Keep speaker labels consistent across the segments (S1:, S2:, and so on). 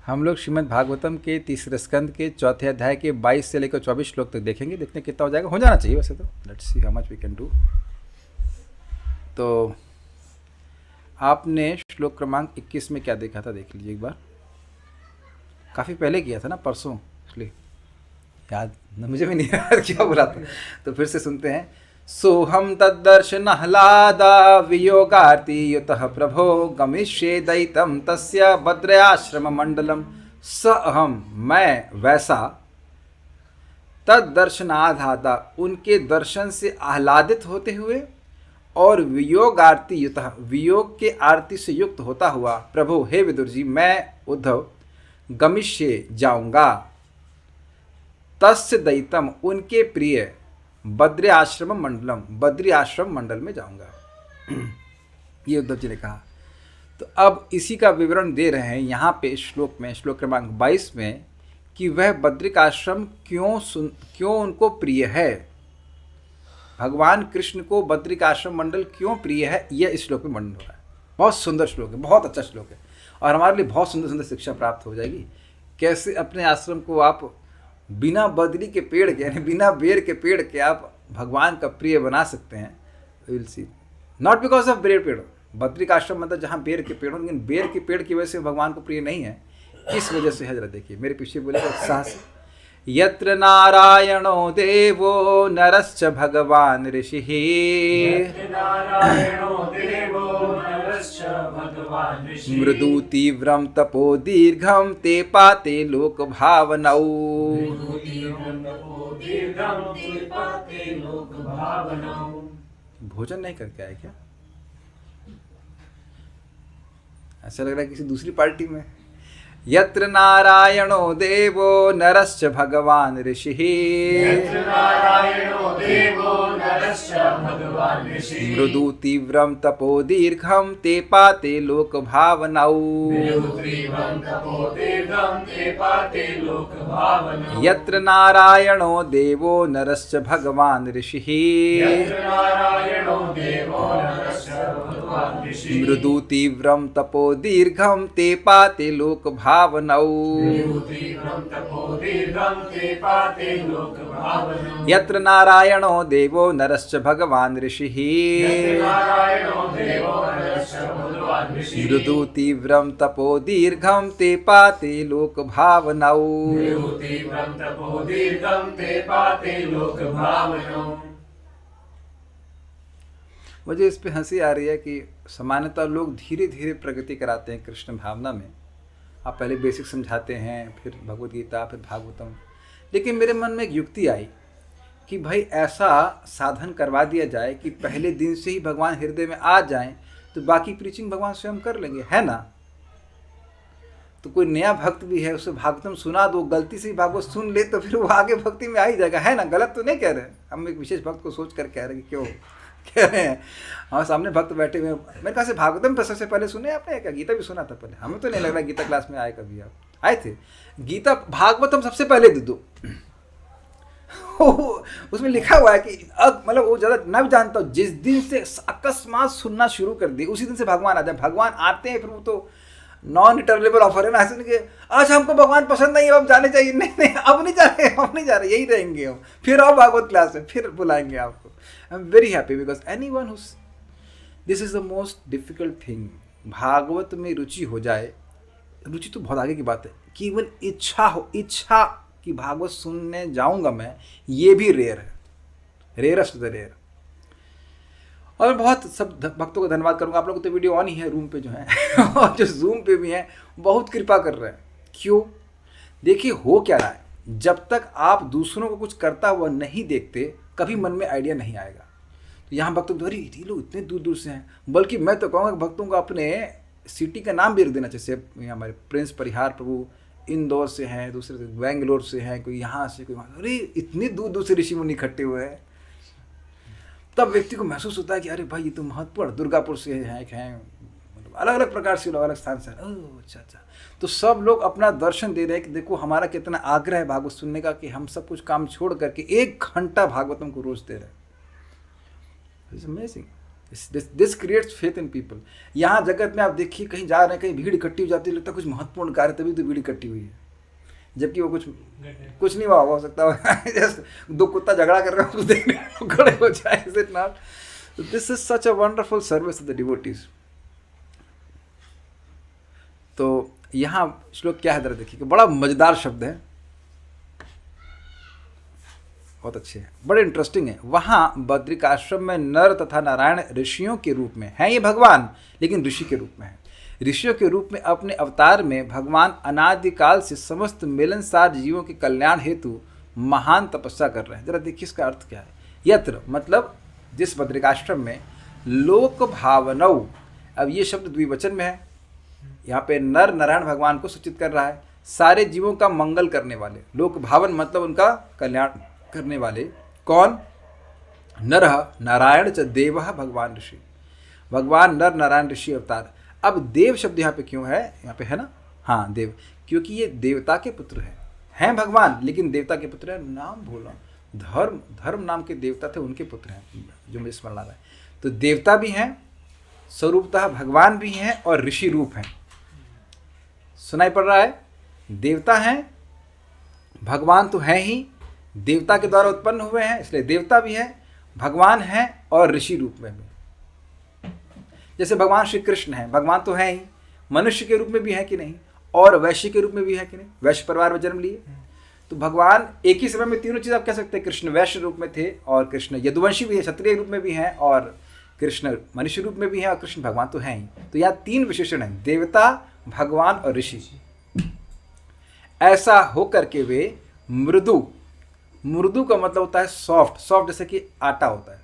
S1: हम लोग श्रीमद् भागवतम के तीसरे स्कंद के चौथे अध्याय के 22 से लेकर 24 श्लोक तक देखेंगे। देखते हैं कितना हो जाएगा, हो जाना चाहिए वैसे तो। Let's see how much we can do. तो आपने श्लोक क्रमांक 21 में क्या देखा था, देख लीजिए एक बार। काफ़ी पहले किया था ना, परसों, इसलिए याद न, मुझे भी नहीं याद क्या बोला था। तो फिर से सुनते हैं। सोहम तद्दर्शन ह्लादा वियोगार्ति युतः प्रभो गमिष्ये दैतम तस्य भद्रयाश्रम मंडलम। स अहम, मैं वैसा, तद्दर्शनाधाता, उनके दर्शन से आह्लादित होते हुए, और वियोग आरती युतः, वियोग के आरती से युक्त होता हुआ, प्रभु हे विदुर जी, मैं उद्धव गमिष्ये जाऊंगा, तस्य दैतम, उनके प्रिय, बद्री आश्रम मंडलम, बद्री आश्रम मंडल में जाऊंगा। ये उद्धव जी ने कहा। तो अब इसी का विवरण दे रहे हैं यहाँ पे श्लोक में, श्लोक क्रमांक 22 में, कि वह बद्रिक आश्रम क्यों उनको प्रिय है, भगवान कृष्ण को बद्रिक आश्रम मंडल क्यों प्रिय है, यह इस श्लोक में वर्णन हो रहा है। बहुत सुंदर श्लोक है, बहुत अच्छा श्लोक है, और हमारे लिए बहुत सुंदर सुंदर शिक्षा प्राप्त हो जाएगी। कैसे अपने आश्रम को आप बिना बद्री के पेड़ के, यानी बिना बेर के पेड़ के आप भगवान का प्रिय बना सकते हैं। Will see, not because of बेर पेड़, बद्रिक आश्रम मतलब जहाँ बेर के पेड़ हो, लेकिन बेर के पेड़ की वजह से भगवान को प्रिय नहीं है। किस वजह से है जरा देखिए, मेरे पीछे बोलेगा उत्साह से। यत्र नारायणो देवो नरश्च भगवान ऋषिः, मृदु तीव्रम तपो दीर्घम ते पाते लोक भावनौ। भोजन नहीं करके आए क्या? ऐसा लग रहा है किसी दूसरी पार्टी में। यत्र नारायणो देवो नरश्च भगवान ऋषिः, मृदु तीव्रम तपो दीर्घम ते पाते लोक भावनौ। यत्र नारायणो देवो नरश्च भगवान ऋषिः, मृदु तीव्रम तपो दीर्घम ते पाते लोक भावनौ। यत्र नारायणो देवो नरश्च भगवान ऋषिः, मृदु तीव्रम तपो दीर्घम ते पाते लोक भावनौ। मुझे इस पे हंसी आ रही है कि सामान्यतः लोग धीरे धीरे प्रगति कराते हैं कृष्ण भावना में। आप पहले बेसिक समझाते हैं, फिर भगवद गीता, फिर भागवतम। लेकिन मेरे मन में एक युक्ति आई कि भाई ऐसा साधन करवा दिया जाए कि पहले दिन से ही भगवान हृदय में आ जाएं, तो बाकी प्रीचिंग भगवान स्वयं कर लेंगे, है ना। तो कोई नया भक्त भी है, उसे भागवतम सुना दो, गलती से ही भागवत सुन ले तो फिर वो आगे भक्ति में आ ही जाएगा, है ना। गलत तो नहीं कह रहे, हम एक विशेष भक्त को सोच कर कह रहे हैं कि क्यों कह रहे हैं। हमारे सामने भक्त बैठे हुए, मेरे कहा से भागवतम पर सबसे पहले सुने आपने क्या? गीता भी सुना था पहले? हमें तो नहीं लग रहा गीता क्लास में आए कभी। आप आए थे? गीता भागवतम सबसे पहले दे दो। उसमें लिखा हुआ है कि अब मतलब वो ज़्यादा ना भी जानता हूँ, जिस दिन से अकस्मात सुनना शुरू कर दी उसी दिन से भगवान आ जाए। भगवान आते हैं फिर वो तो नॉन रिटर्नेबल ऑफर है ना, ऐसे नहीं कि आज हमको भगवान पसंद नहीं है अब जाने चाहिए, नहीं नहीं अब नहीं जा रहे, हम नहीं जा रहे, यही रहेंगे हम, फिर आओ भागवत क्लास में, फिर बुलाएंगे आपको। I am very happy because anyone who, this is the most difficult thing. Bhagavat में रुचि हो जाए, रुचि तो बहुत आगे की बात है, केवल इच्छा हो, इच्छा कि भागवत सुनने जाऊंगा मैं, ये भी रेयर है, रेयरेस्ट द रेयर। और मैं बहुत सब भक्तों का धन्यवाद करूंगा। आप लोग तो वीडियो ऑन ही है रूम पे जो है और जो जूम पे भी हैं बहुत कृपा कर रहे हैं। क्यों? देखिए हो क्या रहा है, जब तक आप दूसरों को कुछ करता हुआ नहीं देखते कभी मन में आइडिया नहीं आएगा। तो यहाँ भक्तों को, अरे ये लोग इतने दूर दूर से हैं, बल्कि मैं तो कहूँगा भक्तों को अपने सिटी का नाम भी रख देना चाहिए। जैसे हमारे प्रिंस परिहार प्रभु इंदौर से हैं, दूसरे से बेंगलोर से हैं, कोई यहाँ से, कोई वहाँ, अरे इतनी दूर दूर से ऋषि मुनि इकट्ठे हुए हैं। तब व्यक्ति को महसूस होता है कि अरे भाई ये तो महत्वपूर्ण, दुर्गापुर से हैं, मतलब अलग अलग प्रकार से लोग, अलग स्थान से। ओह अच्छा अच्छा। तो सब लोग अपना दर्शन दे रहे हैं कि देखो हमारा कितना आग्रह है भागवत सुनने का, कि हम सब कुछ काम छोड़ करके 1 घंटा भागवतम को रोज दे रहे हैं। It's amazing. This creates faith in people. यहाँ जगत में आप देखिए, कहीं जा रहे हैं, कहीं भीड़ इकट्ठी हो जाती है, लगता है कुछ महत्वपूर्ण कार्य, तभी तो भीड़ इकट्ठी हुई है, जबकि वो कुछ नहीं हुआ हो सकता है। दो कुत्ता झगड़ा कर रहे हो, उसको देखने को खड़े हो जाए, is it not? This is such a wonderful service of the devotees. तो यहाँ श्लोक क्या है जरा देखिए, बड़ा मजेदार शब्द है, बहुत अच्छे हैं, बड़े इंटरेस्टिंग है। वहाँ बद्रिकाश्रम में नर तथा नारायण ऋषियों के रूप में हैं, ये भगवान लेकिन ऋषि के रूप में है। ऋषियों के रूप में अपने अवतार में भगवान अनादिकाल से समस्त मिलनसार जीवों के कल्याण हेतु महान तपस्या कर रहे हैं। जरा देखिए इसका अर्थ क्या है। यत्र मतलब जिस बद्रिकाश्रम में, लोक भावनौ, अब ये शब्द द्विवचन में है, यहाँ पे नर नारायण भगवान को सूचित कर रहा है, सारे जीवों का मंगल करने वाले। लोक भावन मतलब उनका कल्याण करने वाले। कौन? नरः नारायण च देवः भगवान ऋषि, भगवान नर नारायण ऋषि अवतार। अब देव शब्द यहाँ पे क्यों है, यहाँ पे है ना, हाँ देव, क्योंकि ये देवता के पुत्र हैं भगवान लेकिन देवता के पुत्र हैं। नाम भूला, धर्म नाम के देवता थे, उनके पुत्र हैं जो मुझे स्मरण आ रहा है। तो देवता भी हैं स्वरूपतः, भगवान भी हैं और ऋषि रूप हैं। सुनाई पड़ रहा है? देवता हैं, भगवान तो हैं ही, देवता के द्वारा उत्पन्न हुए हैं इसलिए देवता भी है, भगवान हैं और ऋषि रूप में भी। जैसे भगवान श्री कृष्ण हैं, भगवान तो हैं ही, मनुष्य के रूप में भी है कि नहीं, और वैश्य के रूप में भी है कि नहीं, वैश्य परिवार में जन्म लिए। तो भगवान एक ही समय में तीनों चीज़ आप कह सकते हैं। कृष्ण वैश्य रूप में थे, और कृष्ण यदुवंशी भी है, क्षत्रिय रूप में भी हैं, और कृष्ण मनुष्य रूप में भी है, और कृष्ण भगवान तो हैं ही। तो यहाँ तीन विशेषण हैं, देवता, भगवान और ऋषि। ऐसा होकर के वे मृदु का मतलब होता है सॉफ्ट, जैसे कि आटा होता है।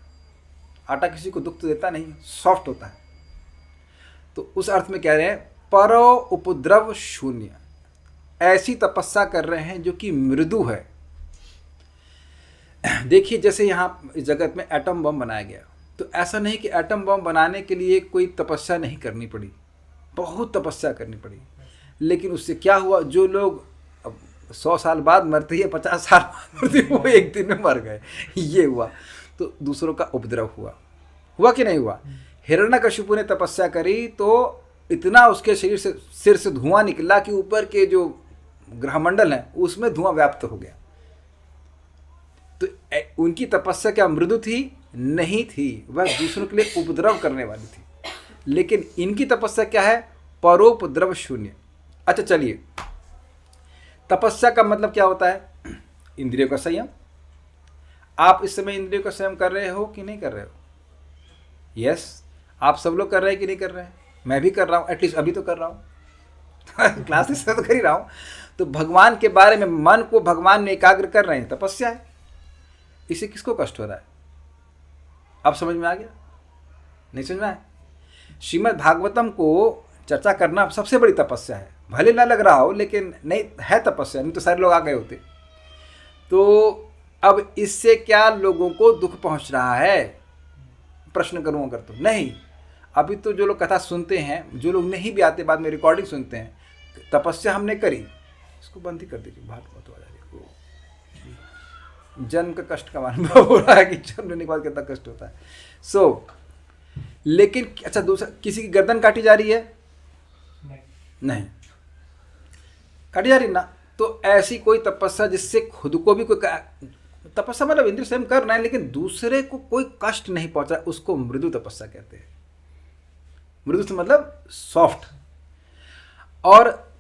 S1: आटा किसी को दुख तो देता नहीं, सॉफ्ट होता है। तो उस अर्थ में कह रहे हैं परो उपद्रव शून्य, ऐसी तपस्या कर रहे हैं जो कि मृदु है। देखिए जैसे यहाँ इस जगत में एटम बम बनाया गया, तो ऐसा नहीं कि एटम बम बनाने के लिए कोई तपस्या नहीं करनी पड़ी, बहुत तपस्या करनी पड़ी। लेकिन उससे क्या हुआ, जो लोग 100 साल बाद मरते हैं, 50 साल बाद मरते हैं, वो एक दिन में मर गए, ये हुआ। तो दूसरों का उपद्रव हुआ कि नहीं हुआ? हिरण्यकशिपु ने तपस्या करी तो इतना उसके शरीर से, सिर से धुआं निकला कि ऊपर के जो ग्रहमंडल है उसमें धुआं व्याप्त हो गया। तो उनकी तपस्या क्या मृदु थी? नहीं थी, वह दूसरों के लिए उपद्रव करने वाली थी। लेकिन इनकी तपस्या क्या है? परोपद्रव शून्य। अच्छा चलिए, तपस्या का मतलब क्या होता है? इंद्रियों का संयम। आप इस समय इंद्रियों का संयम कर रहे हो कि नहीं कर रहे हो? यस, आप सब लोग कर रहे हैं कि नहीं कर रहे हैं? मैं भी कर रहा हूँ, एटलीस्ट अभी तो कर रहा हूँ। क्लासेस से तो कर ही रहा हूँ। तो भगवान के बारे में मन को भगवान में एकाग्र कर रहे हैं, तपस्या है। इसे किसको कष्ट हो रहा है? अब समझ में आ गया? नहीं समझ में आया? श्रीमद् भागवतम को चर्चा करना सबसे बड़ी तपस्या है। भले ना लग रहा हो, लेकिन नहीं है तपस्या, नहीं तो सारे लोग आ गए होते। तो अब इससे क्या लोगों को दुख पहुंच रहा है? प्रश्न करूँ अगर तो नहीं। अभी तो जो लोग कथा सुनते हैं, जो लोग नहीं भी आते, बाद में रिकॉर्डिंग सुनते हैं, तपस्या हमने करी, इसको बंद ही कर दीजिए, बात बहुत हो रही है। जन्म का कष्ट का अनुभव हो रहा है कि जन्म लेने के बाद कितना कष्ट होता है। लेकिन अच्छा, दूसरा, किसी की गर्दन काटी जा रही है? नहीं काटी जा रही ना। तो ऐसी कोई तपस्या जिससे खुद को भी कोई तपस्या, मतलब इंद्रिय संयम कर रहे हैं लेकिन दूसरे को कोई कष्ट नहीं पहुंचा, उसको मृदु तपस्या कहते हैं। मृदु से मतलब सॉफ्ट। और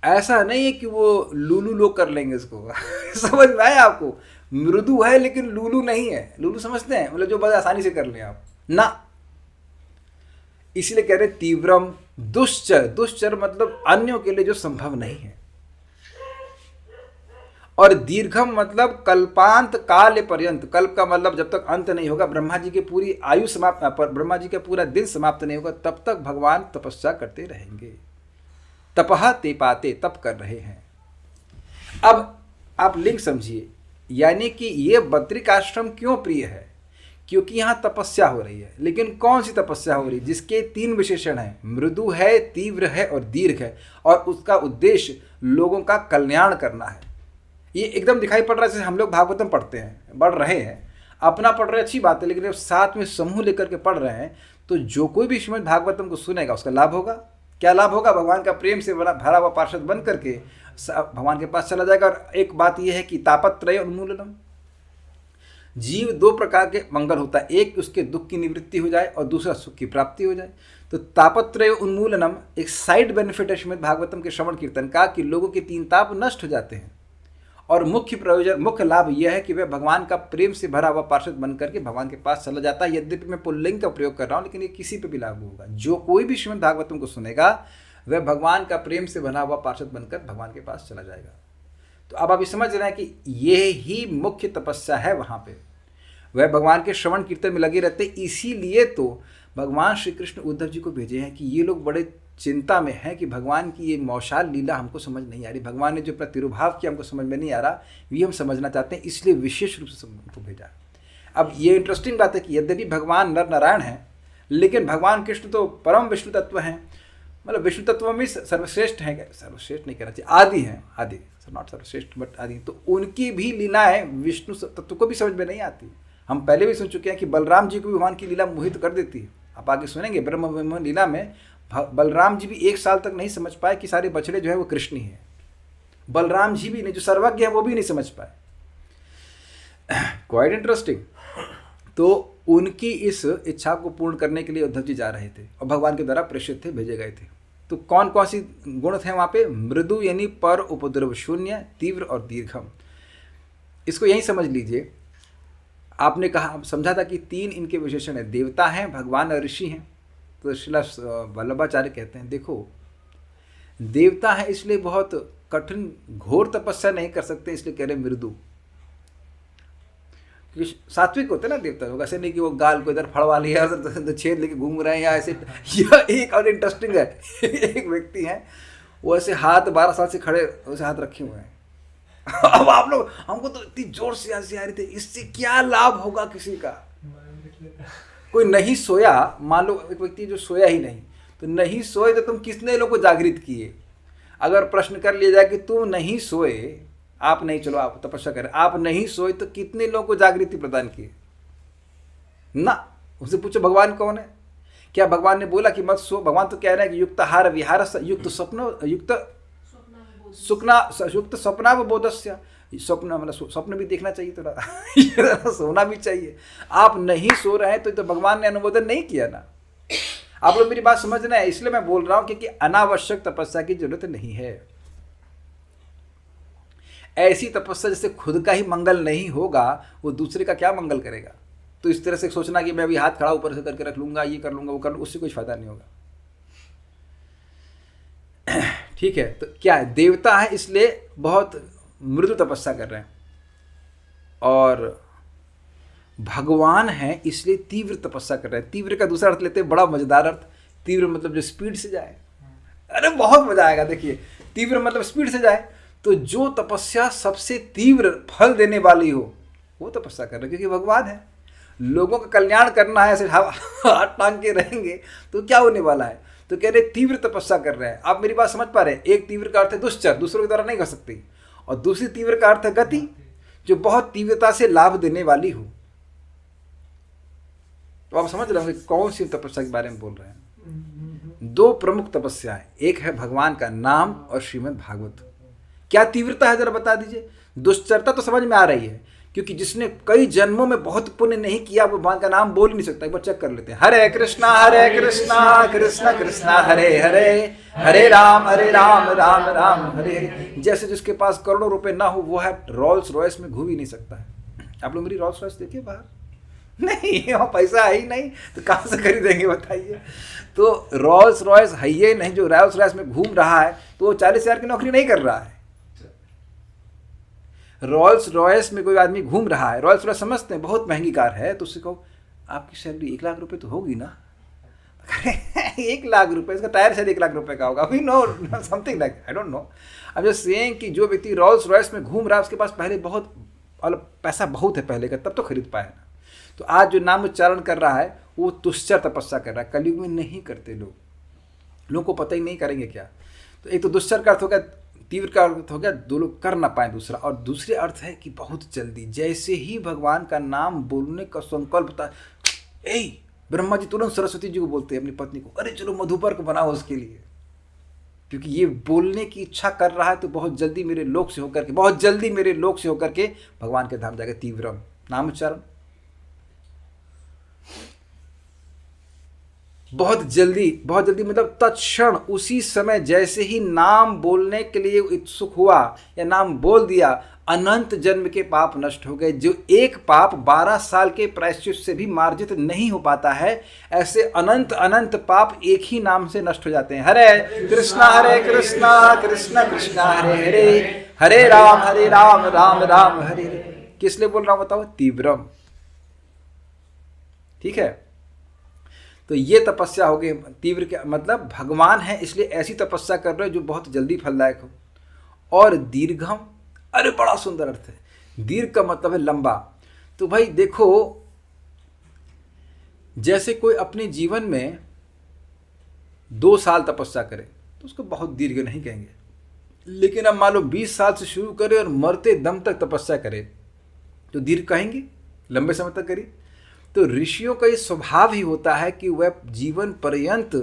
S1: ऐसा नहीं है कि वो लूलू लोग कर लेंगे इसको। समझ में आया आपको? मृदु है लेकिन लूलू नहीं है। लूलू समझते हैं, मतलब जो बड़ा आसानी से कर लें आप ना। इसलिए कह रहे तीव्रम दुश्चर मतलब अन्यों के लिए जो संभव नहीं है। और दीर्घम मतलब कल्पांत काल पर्यंत। कल्प का मतलब जब तक अंत नहीं होगा, ब्रह्मा जी की पूरी आयु समाप्त, ब्रह्मा जी का पूरा दिन समाप्त नहीं होगा, तब तक भगवान तपस्या करते रहेंगे। तपह ते पाते, तप कर रहे हैं। अब आप लिंक समझिए, यानी कि ये बद्रिकाश्रम क्यों प्रिय है? क्योंकि यहाँ तपस्या हो रही है। लेकिन कौन सी तपस्या हो रही है? जिसके 3 विशेषण हैं, मृदु है, तीव्र है और दीर्घ है, और उसका उद्देश्य लोगों का कल्याण करना है। ये एकदम दिखाई पड़ रहा है जैसे हम लोग भागवतम पढ़ते हैं, पढ़ रहे हैं। अपना पढ़ रहे अच्छी बात है, लेकिन जब साथ में समूह लेकर के पढ़ रहे हैं तो जो कोई भी श्रीमद् भागवतम को सुनेगा उसका लाभ होगा। क्या लाभ होगा? भगवान का प्रेम से भरा हुआ पार्षद बन करके भगवान के पास चला जाएगा। और एक बात यह है कि तापत्रय उन्मूलनम, जीव दो प्रकार के मंगल होता है, एक उसके दुख की निवृत्ति हो जाए और दूसरा सुख की प्राप्ति हो जाए। तो तापत्रय उन्मूलनम एक साइड बेनिफिट है श्रीमद् भागवतम के श्रवण कीर्तन का कि लोगों के 3 ताप नष्ट हो जाते हैं। और मुख्य प्रयोजन, मुख्य लाभ यह है कि वह भगवान का प्रेम से भरा हुआ पार्षद बन करके भगवान के पास चला जाता है। यद्यपि मैं पुल्लिंग का प्रयोग कर रहा हूँ, लेकिन ये किसी पे भी लागू होगा। जो कोई भी श्रीमद् भागवतम को सुनेगा वह भगवान का प्रेम से भरा हुआ पार्षद बनकर भगवान के पास चला जाएगा। तो अब आप ये समझ रहे हैं कि ये ही मुख्य तपस्या है। वहाँ पे वह भगवान के श्रवण कीर्तन में लगे रहते। इसीलिए तो भगवान श्री कृष्ण उद्धव जी को भेजे हैं कि ये लोग बड़े चिंता में हैं कि भगवान की ये मौशाल लीला हमको समझ नहीं आ रही, भगवान ने जो अपना तिरुभाव किया हमको समझ में नहीं आ रहा, ये हम समझना चाहते हैं, इसलिए विशेष रूप से उनको भेजा। अब ये इंटरेस्टिंग बात है कि यद्यपि भगवान नर नारायण हैं, लेकिन भगवान कृष्ण तो परम विष्णु तत्व हैं, मतलब विष्णु तत्व में सर्वश्रेष्ठ हैं। सर्वश्रेष्ठ नहीं कहना चाहिए, आदि हैं, आदि, नॉट सर्वश्रेष्ठ बट आदि। तो उनकी भी लीलाएं विष्णु तत्व को भी समझ में नहीं आती। हम पहले भी सुन चुके हैं कि बलराम जी को भी भगवान की लीला मोहित कर देती है। आप आगे सुनेंगे ब्रह्म विमोहन लीला में बलराम जी भी 1 साल तक नहीं समझ पाए कि सारे बछड़े जो है वो कृष्ण ही है। बलराम जी भी नहीं, जो सर्वज्ञ है वो भी नहीं समझ पाए। Quite interesting. तो उनकी इस इच्छा को पूर्ण करने के लिए उद्धव जी जा रहे थे और भगवान के द्वारा प्रेषित थे, भेजे गए थे। तो कौन कौन सी गुण थे वहाँ पे? मृदु यानी पर उपद्रव शून्य, तीव्र और दीर्घम। इसको यही समझ लीजिए। आपने कहा, समझा था कि 3 इनके विशेषण है, देवता हैं, भगवान और ऋषि हैं। तो श्रीला वल्लभाचार्य कहते हैं देखो, देवता है इसलिए बहुत कठिन घोर तपस्या नहीं कर सकते, इसलिए कह रहे मृदु, क्योंकि सात्विक होते हैं ना देवता लोग। ऐसे नहीं कि वो गाल को इधर फड़वा लिया तो छेद लेके घूम रहे हैं या ऐसे। यह एक और इंटरेस्टिंग है, एक व्यक्ति हैं वो ऐसे हाथ 12 साल से खड़े वैसे हाथ रखे हुए हैं। अब आप लोग, हमको तो इतनी जोर से हंसी आ रही थी, इससे क्या लाभ होगा किसी का? कोई नहीं सोया, मान लो एक व्यक्ति जो सोया ही नहीं, तो नहीं सोए तो तुम कितने लोगों को जागृत किए? अगर प्रश्न कर लिया जाए कि तुम नहीं सोए, आप नहीं, चलो आप तपस्या करें, आप नहीं सोए तो कितने लोगों को जागृति प्रदान किए ना? उससे पूछो भगवान कौन है? क्या भगवान ने बोला कि मत सो? भगवान तो कह रहे हैं कि युक्त आहार विहार युक्त स्वप्न युक्त स्वप्नावबोधस्य, स्वप्न मतलब स्वप्न भी देखना चाहिए थोड़ा सोना भी चाहिए। आप नहीं सो रहे हैं तो भगवान ने अनुमोदन नहीं किया ना। आप लोग मेरी बात समझ रहे हैं, इसलिए मैं बोल रहा हूं कि अनावश्यक तपस्या की जरूरत नहीं है। ऐसी तपस्या जैसे खुद का ही मंगल नहीं होगा, वो दूसरे का क्या मंगल करेगा? तो इस तरह से सोचना कि मैं अभी हाथ खड़ा ऊपर से करके रख लूंगा, ये कर लूंगा, वो कर लूंगा, उससे कुछ फायदा नहीं होगा। ठीक है, तो क्या है? देवता है इसलिए बहुत मृदु तपस्या कर रहे हैं, और भगवान है इसलिए तीव्र तपस्या कर रहे हैं। तीव्र का दूसरा अर्थ लेते हैं, बड़ा मजेदार अर्थ। तीव्र मतलब जो स्पीड से जाए। अरे बहुत मजा आएगा। देखिए, तीव्र मतलब स्पीड से जाए। तो जो तपस्या सबसे तीव्र फल देने वाली हो वो तपस्या कर रहे हैं, क्योंकि भगवान है। लोगों का कल्याण करना है, ऐसे हाथ टांग के रहेंगे तो क्या होने वाला है? तो कह रहे तीव्र तपस्या कर रहे हैं। आप मेरी बात समझ पा रहे हैं? एक तीव्र का अर्थ है दुश्चर, दूसरों के द्वारा नहीं कर सकती, और दूसरी तीव्र का अर्थ है गति, जो बहुत तीव्रता से लाभ देने वाली हो। तो आप समझ रहे होंगे कौन सी तपस्या के बारे में बोल रहे हैं। 2 प्रमुख तपस्याएं, एक है भगवान का नाम और श्रीमद् भागवत। क्या तीव्रता है जरा बता दीजिए। दुश्चरता तो समझ में आ रही है, क्योंकि जिसने कई जन्मों में बहुत पुण्य नहीं किया वो भगवान का नाम बोल ही नहीं सकता। एक बार चेक कर लेते हैं। हरे कृष्णा कृष्ण कृष्णा हरे हरे, हरे राम राम राम हरे हरे। जैसे जिसके पास करोड़ों रुपए ना हो वो है रोल्स रॉयस में घूम ही नहीं सकता है। आप लोग मेरी रोल्स रॉयस देखिए बाहर, नहीं वहाँ पैसा है ही नहीं तो कहाँ से खरीदेंगे बताइए। तो रोल्स रॉयस है ही नहीं, जो रोल्स रॉयस में घूम रहा है तो वो 40,000 की नौकरी नहीं कर रहा है। रोल्स रॉयस में कोई आदमी घूम रहा है, रोल्स रॉयस समझते हैं बहुत महंगी कार है, तो उससे कहो आपकी सैलरी 1 लाख रुपए तो होगी ना? 1 लाख रुपए, इसका टायर शायद 1 लाख रुपए का होगा। We know something like, I don't know. अब जस्ट सेइंग कि जो व्यक्ति रोल्स रॉयस में घूम रहा है उसके पास पहले बहुत पैसा बहुत है पहले का, तब तो खरीद पाया ना। तो आज जो नाम उच्चारण कर रहा है वो तुश्चर तपस्या कर रहा है। कलयुग में नहीं करते लोग, लोगों को पता ही नहीं, करेंगे क्या। तो एक तो दुश्चर का अर्थ हो गया तीव्र का अर्थ हो गया दो लोग कर ना पाए दूसरा, और दूसरे अर्थ है कि बहुत जल्दी। जैसे ही भगवान का नाम बोलने का संकल्प था, ए ब्रह्मा जी तुरंत सरस्वती जी को बोलते हैं अपनी पत्नी को, अरे चलो मधुपर्क बनाओ उसके लिए, क्योंकि ये बोलने की इच्छा कर रहा है तो बहुत जल्दी मेरे लोक से होकर के, बहुत जल्दी मेरे लोक से होकर के भगवान के धाम जाएगा। तीव्रम नाम उच्चारण, बहुत जल्दी मतलब तत्क्षण, उसी समय जैसे ही नाम बोलने के लिए इच्छुक हुआ या नाम बोल दिया, अनंत जन्म के पाप नष्ट हो गए। जो एक पाप 12 साल के प्रायश्चित से भी मार्जित नहीं हो पाता है, ऐसे अनंत अनंत पाप एक ही नाम से नष्ट हो जाते हैं। हरे कृष्णा कृष्ण कृष्णा हरे हरे, हरे राम राम राम हरे हरे। किस लिए बोल रहा हूं बताओ? तीव्रम। ठीक है, तो ये तपस्या हो गई। तीव्र के मतलब भगवान है इसलिए ऐसी तपस्या कर रहे हो जो बहुत जल्दी फलदायक हो। और दीर्घम, अरे बड़ा सुंदर अर्थ है। दीर्घ का मतलब है लंबा। तो भाई देखो, जैसे कोई अपने जीवन में 2 साल तपस्या करे तो उसको बहुत दीर्घ नहीं कहेंगे, लेकिन अब मान लो 20 साल से शुरू करे और मरते दम तक तपस्या करे तो दीर्घ कहेंगे, लंबे समय तक करी। तो ऋषियों का ये स्वभाव ही होता है कि वह जीवन पर्यंत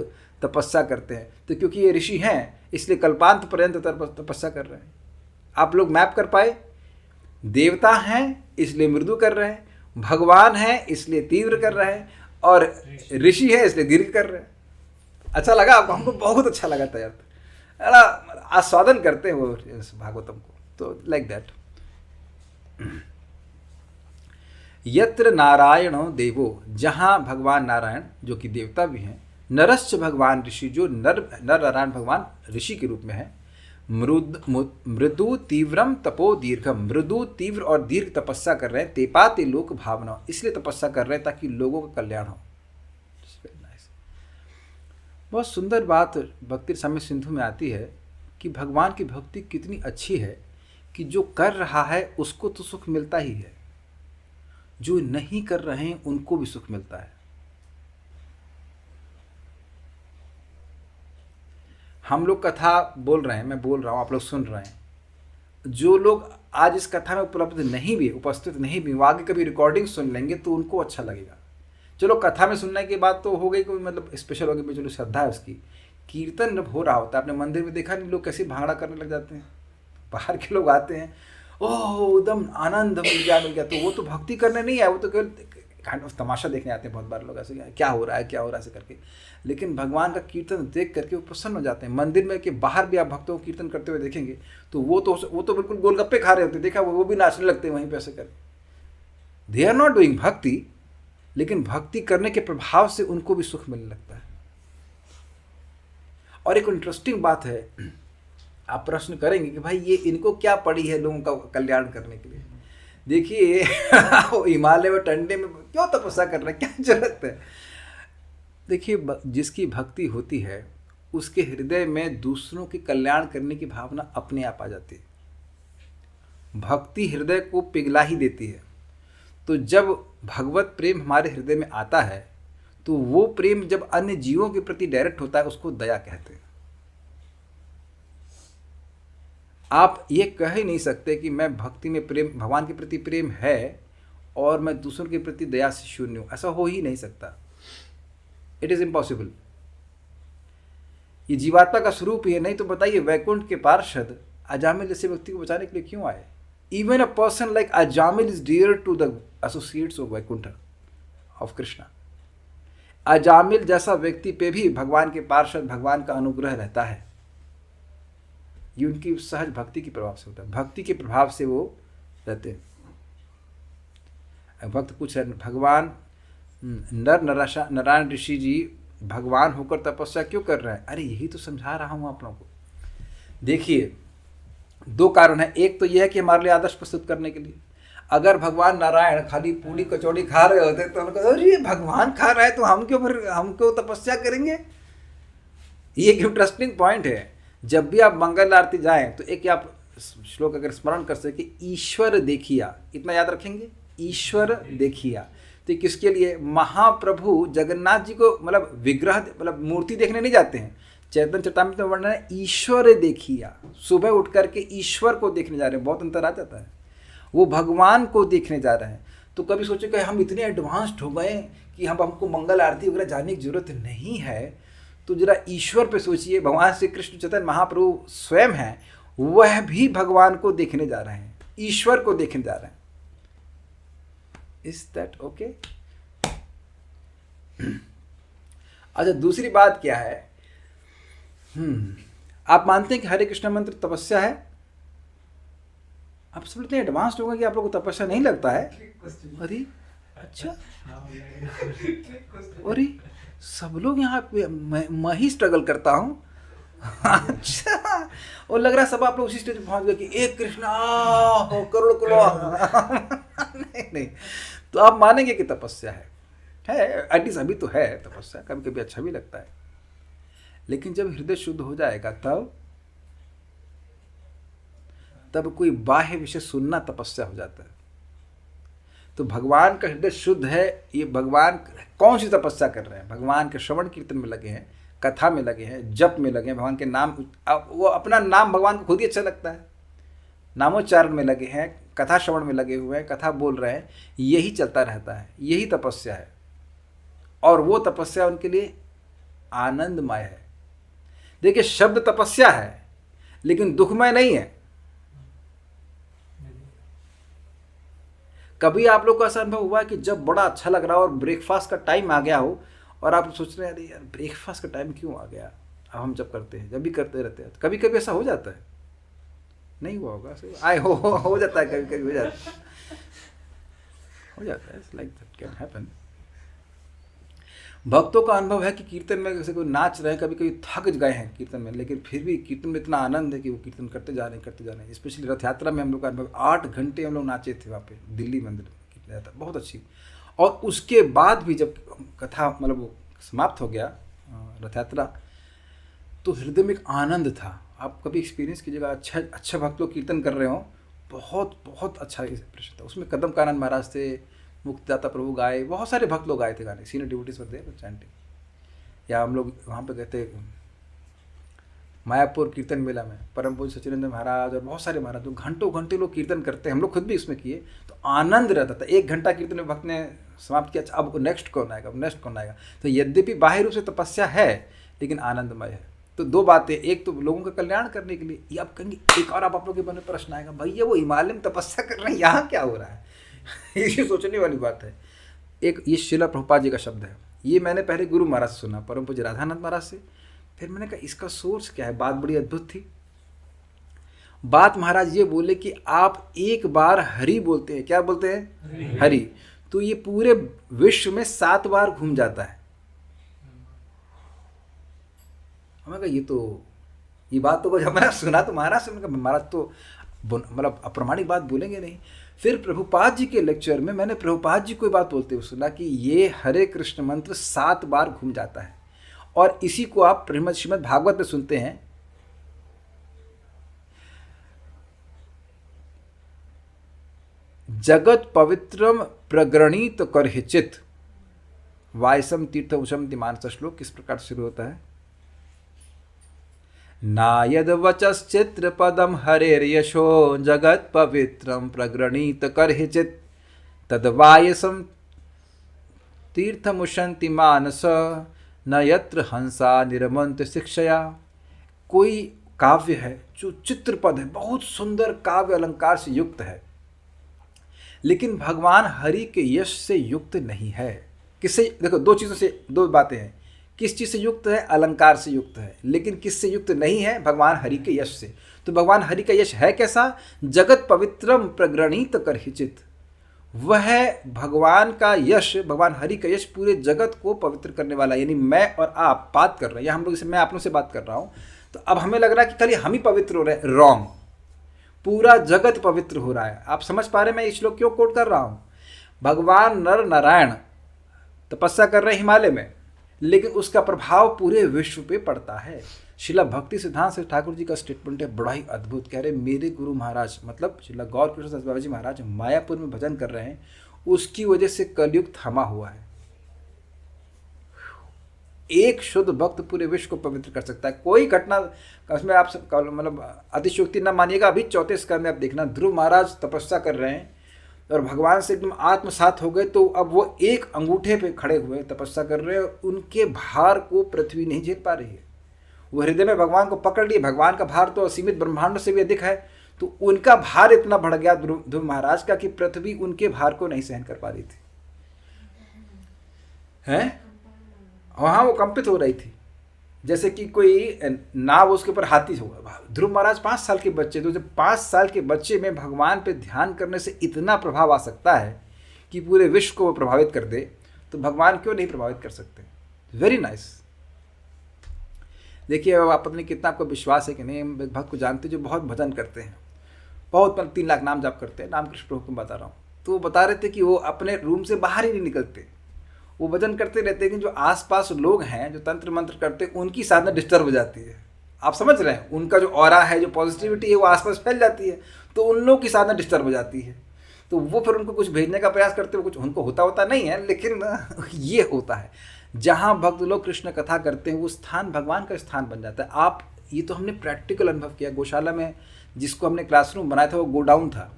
S1: तपस्या करते हैं। तो क्योंकि ये ऋषि हैं इसलिए कल्पांत पर्यंत तपस्या कर रहे हैं। आप लोग मैप कर पाए? देवता हैं इसलिए मृदु कर रहे हैं, भगवान हैं इसलिए तीव्र कर रहे हैं, और ऋषि है इसलिए दीर्घ कर रहे हैं। अच्छा लगा आपको? हमको बहुत अच्छा लगा था यार, आस्वादन करते हैं वो भागवतम को। तो लाइक दैट। यत्र नारायणो देवो, जहाँ भगवान नारायण जो कि देवता भी हैं, नरश्च भगवान ऋषि, जो नर नारायण भगवान ऋषि के रूप में है, मृदु तीव्रम तपो दीर्घम, मृदु तीव्र और दीर्घ तपस्या कर रहे हैं। तेपाते लोक भावना, इसलिए तपस्या कर रहे हैं ताकि लोगों का कल्याण हो। बहुत सुंदर बात भक्ति रसामृत सिंधु में आती है कि भगवान की भक्ति कितनी अच्छी है कि जो कर रहा है उसको तो सुख मिलता ही है, जो नहीं कर रहे हैं उनको भी सुख मिलता है। हम लोग कथा बोल रहे हैं, मैं बोल रहा हूं, आप लोग सुन रहे हैं। जो लोग आज इस कथा में उपलब्ध नहीं भी, उपस्थित नहीं भी, वो आगे कभी रिकॉर्डिंग सुन लेंगे तो उनको अच्छा लगेगा। चलो कथा में सुनने के बाद तो हो गई, कोई मतलब स्पेशल हो गई, चलो श्रद्धा है उसकी। कीर्तन जब हो रहा होता है, आपने मंदिर में देखा नहीं लोग कैसे भांगड़ा करने लग जाते हैं? बाहर के लोग आते हैं, ओह एकदम आनंद मिल गया, तो वो तो भक्ति करने नहीं आए, वो तो केवल काइंड ऑफ तमाशा देखने आते हैं। बहुत बार लोग ऐसे क्या हो रहा है ऐसे करके, लेकिन भगवान का कीर्तन देख करके वो प्रसन्न हो जाते हैं। मंदिर में के बाहर भी आप भक्तों को कीर्तन करते हुए देखेंगे तो वो तो बिल्कुल गोलगप्पे खा रहे होते, देखा वो भी नाचने लगते हैं वहीं पे ऐसे करके। दे आर नॉट डूइंग भक्ति, लेकिन भक्ति करने के प्रभाव से उनको भी सुख मिलने लगता है। और एक इंटरेस्टिंग बात है, आप प्रश्न करेंगे कि भाई ये इनको क्या पड़ी है लोगों का कल्याण करने के लिए? देखिए वो हिमालय में ठंडे में क्यों तपस्या कर रहे हैं, क्या जरूरत है? देखिए जिसकी भक्ति होती है उसके हृदय में दूसरों के कल्याण करने की भावना अपने आप आ जाती है। भक्ति हृदय को पिघला ही देती है। तो जब भगवत प्रेम हमारे हृदय में आता है तो वो प्रेम जब अन्य जीवों के प्रति डायरेक्ट होता है उसको दया कहते हैं। आप ये कह ही नहीं सकते कि मैं भक्ति में प्रेम, भगवान के प्रति प्रेम है और मैं दूसरों के प्रति दया से शून्य हूं, ऐसा हो ही नहीं सकता। It is impossible. ये जीवात्मा का स्वरूप ही है। नहीं तो बताइए वैकुंठ के पार्षद अजामिल जैसे व्यक्ति को बचाने के लिए क्यों आए? Even a person like Ajamil is dear to the associates of Vaikuntha of Krishna. Ajamil जैसा व्यक्ति पे भी भगवान के पार्षद, भगवान का अनुग्रह रहता है। ये उनकी सहज भक्ति के प्रभाव से होता है। भक्ति के प्रभाव से वो रहते हैं। भक्त पूछ रहे भगवान नारायण ऋषि जी भगवान होकर तपस्या क्यों कर रहे हैं? अरे यही तो समझा रहा हूं आप लोगों को। देखिए 2 कारण है। एक तो यह है कि हमारे लिए आदर्श प्रस्तुत करने के लिए। अगर भगवान नारायण खाली पूरी कचौड़ी खा रहे होते तो उनको अरे भगवान खा रहा है तो हम क्यों तपस्या करेंगे? ये एक इंटरेस्टिंग पॉइंट है। जब भी आप मंगल आरती जाएं तो एक आप श्लोक अगर स्मरण कर सके, ईश्वर देखिया, इतना याद रखेंगे, ईश्वर देखिया। तो किसके लिए? महाप्रभु जगन्नाथ जी को मतलब विग्रह मतलब मूर्ति देखने नहीं जाते हैं, चैतन्य चरितामृत में वर्णन है ईश्वर देखिया, सुबह उठ करके ईश्वर को देखने जा रहे हैं, बहुत अंतर आ जाता है। वो भगवान को देखने जा रहे हैं। तो कभी सोचे कि हम इतने एडवांस्ड हो गए कि हमको मंगल आरती वगैरह जाने की जरूरत नहीं है। तो जरा ईश्वर पे सोचिए, भगवान श्री कृष्ण चैतन्य महाप्रभु स्वयं हैं, वह भी भगवान को देखने जा रहे हैं, ईश्वर को देखने जा रहे हैं। Is that okay? अच्छा, दूसरी बात क्या है, आप मानते हैं कि हरे कृष्ण मंत्र तपस्या है? आप सब इतने एडवांस्ड होगा कि आप लोगों को तपस्या नहीं लगता है? अरे अच्छा, अरे सब लोग यहाँ पे, मैं ही स्ट्रगल करता हूँ। अच्छा, और लग रहा है सब आप लोग उसी स्टेज पे पहुंच गए कि एक कृष्णा हो करोड़ करोड़। नहीं, तो आप मानेंगे कि तपस्या है एटलीस्ट अभी तो है तपस्या, कभी कभी अच्छा भी लगता है। लेकिन जब हृदय शुद्ध हो जाएगा तब कोई बाह्य विषय सुनना तपस्या हो जाता है। तो भगवान का हृदय शुद्ध है, ये भगवान कौन सी तपस्या कर रहे हैं? भगवान के श्रवण कीर्तन में लगे हैं, कथा में लगे हैं, जप में लगे हैं, भगवान के नाम, वो अपना नाम भगवान को खुद ही अच्छा लगता है, नामोच्चारण में लगे हैं, कथा श्रवण में लगे हुए हैं, कथा बोल रहे हैं, यही चलता रहता है, यही तपस्या है। और वो तपस्या उनके लिए आनंदमय है। देखिए, शब्द तपस्या है लेकिन दुखमय नहीं है। कभी आप लोग को ऐसा अनुभव हुआ है कि जब बड़ा अच्छा लग रहा हो और ब्रेकफास्ट का टाइम आ गया हो और आप सोच रहे हैं अरे यार ब्रेकफास्ट का टाइम क्यों आ गया? अब हम जब करते हैं, जब भी करते रहते हैं, कभी कभी ऐसा हो जाता है, नहीं हुआ होगा? आए हो जाता है, कभी कभी हो जाता है, लाइक दैट कैन हैपन। भक्तों का अनुभव है कि कीर्तन में जैसे कोई नाच रहे हैं, कभी कभी थक गए हैं कीर्तन में, लेकिन फिर भी कीर्तन में इतना आनंद है कि वो कीर्तन करते जा रहे हैं। स्पेशली रथ यात्रा में हम लोग का अनुभव, 8 घंटे हम लोग नाचे थे वहाँ पे दिल्ली मंदिर कीर्तन यात्रा, बहुत अच्छी। और उसके बाद भी जब कथा मतलब वो समाप्त हो गया रथ यात्रा, तो हृदय में एक आनंद था। आप कभी एक्सपीरियंस कीजिएगा, अच्छा भक्त लोग कीर्तन कर रहे हो, बहुत बहुत अच्छा इंप्रेशन था। उसमें कदम कानन महाराज थे, मुक्तिदाता प्रभु गाए, बहुत सारे भक्त लोग गाए थे गाने, सीनियर डिवोटीज थे चैंटिंग। या हम लोग वहाँ पे कहते मायापुर कीर्तन मेला में परम पूज्य सच्चिदानंद महाराज और बहुत सारे महाराज, जो घंटों घंटे लोग कीर्तन करते हैं, हम लोग खुद भी इसमें किए, तो आनंद रहता था। 1 घंटा कीर्तन में भक्त ने समाप्त किया, अब नेक्स्ट कौन आएगा, अब नेक्स्ट कौन आएगा। तो यद्यपि बाह्य रूप से तपस्या है लेकिन आनंदमय है। तो 2 बातें, एक तो लोगों का कल्याण करने के लिए, या आप कहेंगे एक और आप लोगों के मन में प्रश्न आएगा, भैया वो हिमालय में तपस्या कर रहे हैं, यहाँ क्या हो रहा है? ये सोचने वाली बात है। एक ये श्रील प्रभुपाद जी का शब्द है, ये मैंने पहले गुरु महाराज से सुना, परम पूज्य राधानंद महाराज से। फिर मैंने कहा इसका सोर्स क्या है? बात बड़ी अद्भुत थी। बात महाराज ये बोले कि आप एक बार हरि बोलते हैं, क्या बोलते हैं? हरि। तो ये पूरे विश्व में 7 बार घूम जाता है। हमें कहा ये बात तो जब मैंने सुना तो महाराज से, महाराज तो मतलब अप्रामाणिक बात बोलेंगे नहीं। फिर प्रभुपाद जी के लेक्चर में मैंने प्रभुपाद जी कोई बात बोलते हुए सुना कि ये हरे कृष्ण मंत्र 7 बार घूम जाता है। और इसी को आप श्रीमद् भागवत में सुनते हैं, जगत पवित्रम प्रगणित करहिचित वायसम तीर्थ उशम दिमानस श्लोक किस प्रकार शुरू होता है? नायद वचश्चित्र पदम हरेर्यशो जगत पवित्रम प्रगणित करहिचित तद्वायसम तीर्थमुशंति मानस न यत्र हंसा निरमंत शिक्षया। कोई काव्य है जो चित्रपद है, बहुत सुंदर काव्य अलंकार से युक्त है, लेकिन भगवान हरि के यश से युक्त नहीं है। किससे? देखो, 2 चीज़ों से 2 बातें हैं। किस चीज़ से युक्त है? अलंकार से युक्त है। लेकिन किससे युक्त नहीं है? भगवान हरि के यश से। तो भगवान हरि का यश है कैसा? जगत पवित्रम प्रगणित करहिचित। वह भगवान का यश, भगवान हरि का यश पूरे जगत को पवित्र करने वाला। यानी मैं और आप बात कर रहे हैं, या हम लोग, मैं आप लोग से बात कर रहा हूँ, तो अब हमें लग रहा है कि खाली हम ही पवित्र हो रहे हैं। रॉन्ग, पूरा जगत पवित्र हो रहा है। आप समझ पा रहे हैं मैं इस श्लोक क्यों कोट कर रहा हूँ? भगवान नर नारायण तपस्या कर रहे हैं हिमालय में, लेकिन उसका प्रभाव पूरे विश्व पे पड़ता है। शिला भक्ति सिद्धांत से ठाकुर जी का स्टेटमेंट है, बड़ा ही अद्भुत। कह रहे मेरे गुरु महाराज, मतलब शिला गौर कृष्ण दास बाबा जी महाराज मायापुर में भजन कर रहे हैं, उसकी वजह से कलयुग थमा हुआ है। एक शुद्ध भक्त पूरे विश्व को पवित्र कर सकता है। कोई घटना उसमें आप मतलब अतिशयोक्ति न मानिएगा। अभी 34 स्कंद में आप देखना, ध्रुव महाराज तपस्या कर रहे हैं और भगवान से एकदम आत्मसात हो गए। तो अब वो एक अंगूठे पे खड़े हुए तपस्या कर रहे हैं, उनके भार को पृथ्वी नहीं झेल पा रही है। वो हृदय में भगवान को पकड़ लिए। भगवान का भार तो असीमित ब्रह्मांड से भी अधिक है, तो उनका भार इतना बढ़ गया ध्रुव महाराज का कि पृथ्वी उनके भार को नहीं सहन कर पा रही थी, हैं? हाँ, वो कंपित हो रही थी, जैसे कि कोई नाव उसके ऊपर हाथी होगा। ध्रुव महाराज 5 साल के बच्चे, तो जब 5 साल के बच्चे में भगवान पे ध्यान करने से इतना प्रभाव आ सकता है कि पूरे विश्व को वो प्रभावित कर दे, तो भगवान क्यों नहीं प्रभावित कर सकते? Very nice. देखिए, अब आप पता नहीं कितना आपको विश्वास है कि नहीं। हम एक भक्त को जानते जो बहुत भजन करते हैं, बहुत 3 लाख नाम जाप करते हैं, नाम कृष्ण प्रभु को बता रहा हूँ। तो वो बता रहे थे कि वो अपने रूम से बाहर ही नहीं निकलते, वो भजन करते रहते हैं कि जो आसपास लोग हैं जो तंत्र मंत्र करते हैं उनकी साधना डिस्टर्ब हो जाती है। आप समझ रहे हैं, उनका जो ऑरा है, जो पॉजिटिविटी है, वो आसपास फैल जाती है, तो उन लोगों की साधना डिस्टर्ब हो जाती है। तो वो फिर उनको कुछ भेजने का प्रयास करते हैं, कुछ उनको होता नहीं है, लेकिन ये होता है। जहाँ भक्त लोग कृष्ण कथा करते हैं वो स्थान भगवान का स्थान बन जाता है। आप ये तो हमने प्रैक्टिकल अनुभव किया। गौशाला में जिसको हमने क्लासरूम बनाया था वो गोडाउन था,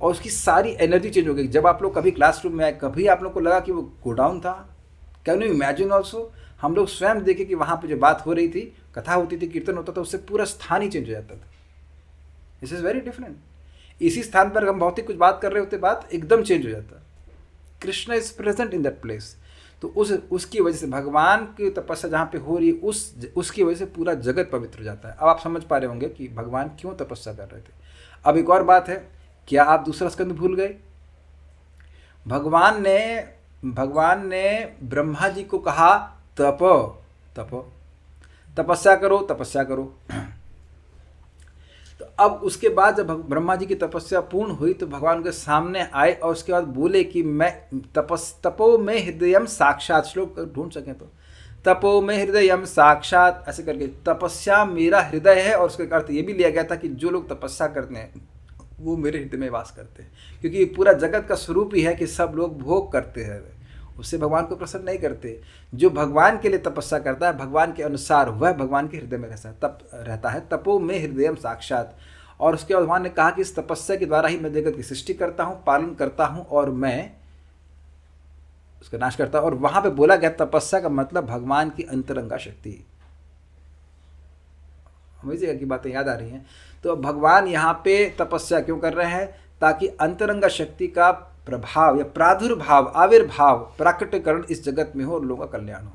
S1: और उसकी सारी एनर्जी चेंज हो गई। जब आप लोग कभी क्लासरूम में आए, कभी आप लोग को लगा कि वो गोडाउन था? Can you imagine also? हम लोग स्वयं देखे कि वहाँ पे जो बात हो रही थी, कथा होती थी, कीर्तन होता था, उससे पूरा स्थान ही चेंज हो जाता था। This is very different. इसी स्थान पर हम भौतिक कुछ बात कर रहे होते, बात एकदम चेंज हो जाता। Krishna is present in that place. तो उसकी वजह से भगवान की तपस्या जहाँ पे हो रही है, उसकी वजह से पूरा जगत पवित्र हो जाता है। अब आप समझ पा रहे होंगे कि भगवान क्यों तपस्या कर रहे थे। अब एक और बात है, क्या आप दूसरा स्कंद भूल गए? भगवान ने ब्रह्मा जी को कहा तपस्या करो। तो अब उसके बाद जब ब्रह्मा जी की तपस्या पूर्ण हुई तो भगवान के सामने आए और उसके बाद बोले कि मैं तपो में हृदयम साक्षात, श्लोक ढूंढ सकें तो, तपो में हृदयम साक्षात, ऐसे करके तपस्या मेरा हृदय है। और उसके अर्थ ये भी लिया गया था कि जो लोग तपस्या करते हैं वो मेरे हृदय में वास करते हैं, क्योंकि पूरा जगत का स्वरूप ही है कि सब लोग भोग करते हैं, उससे भगवान को प्रसन्न नहीं करते। जो भगवान के लिए तपस्या करता है, भगवान के अनुसार, वह भगवान के हृदय में रहता है। तपो में हृदयम साक्षात। और उसके बाद भगवान ने कहा कि इस तपस्या के द्वारा ही मैं जगत की सृष्टि करता हूँ, पालन करता हूँ और मैं उसका नाश करता हूँ। और वहाँ पे बोला गया तपस्या का मतलब भगवान की अंतरंगा शक्ति। मुझे की बातें याद आ रही हैं। तो भगवान यहाँ पे तपस्या क्यों कर रहे हैं? ताकि अंतरंगा शक्ति का प्रभाव या प्रादुर्भाव, आविर्भाव, प्राकट्यकरण इस जगत में हो और लोगों का कल्याण हो।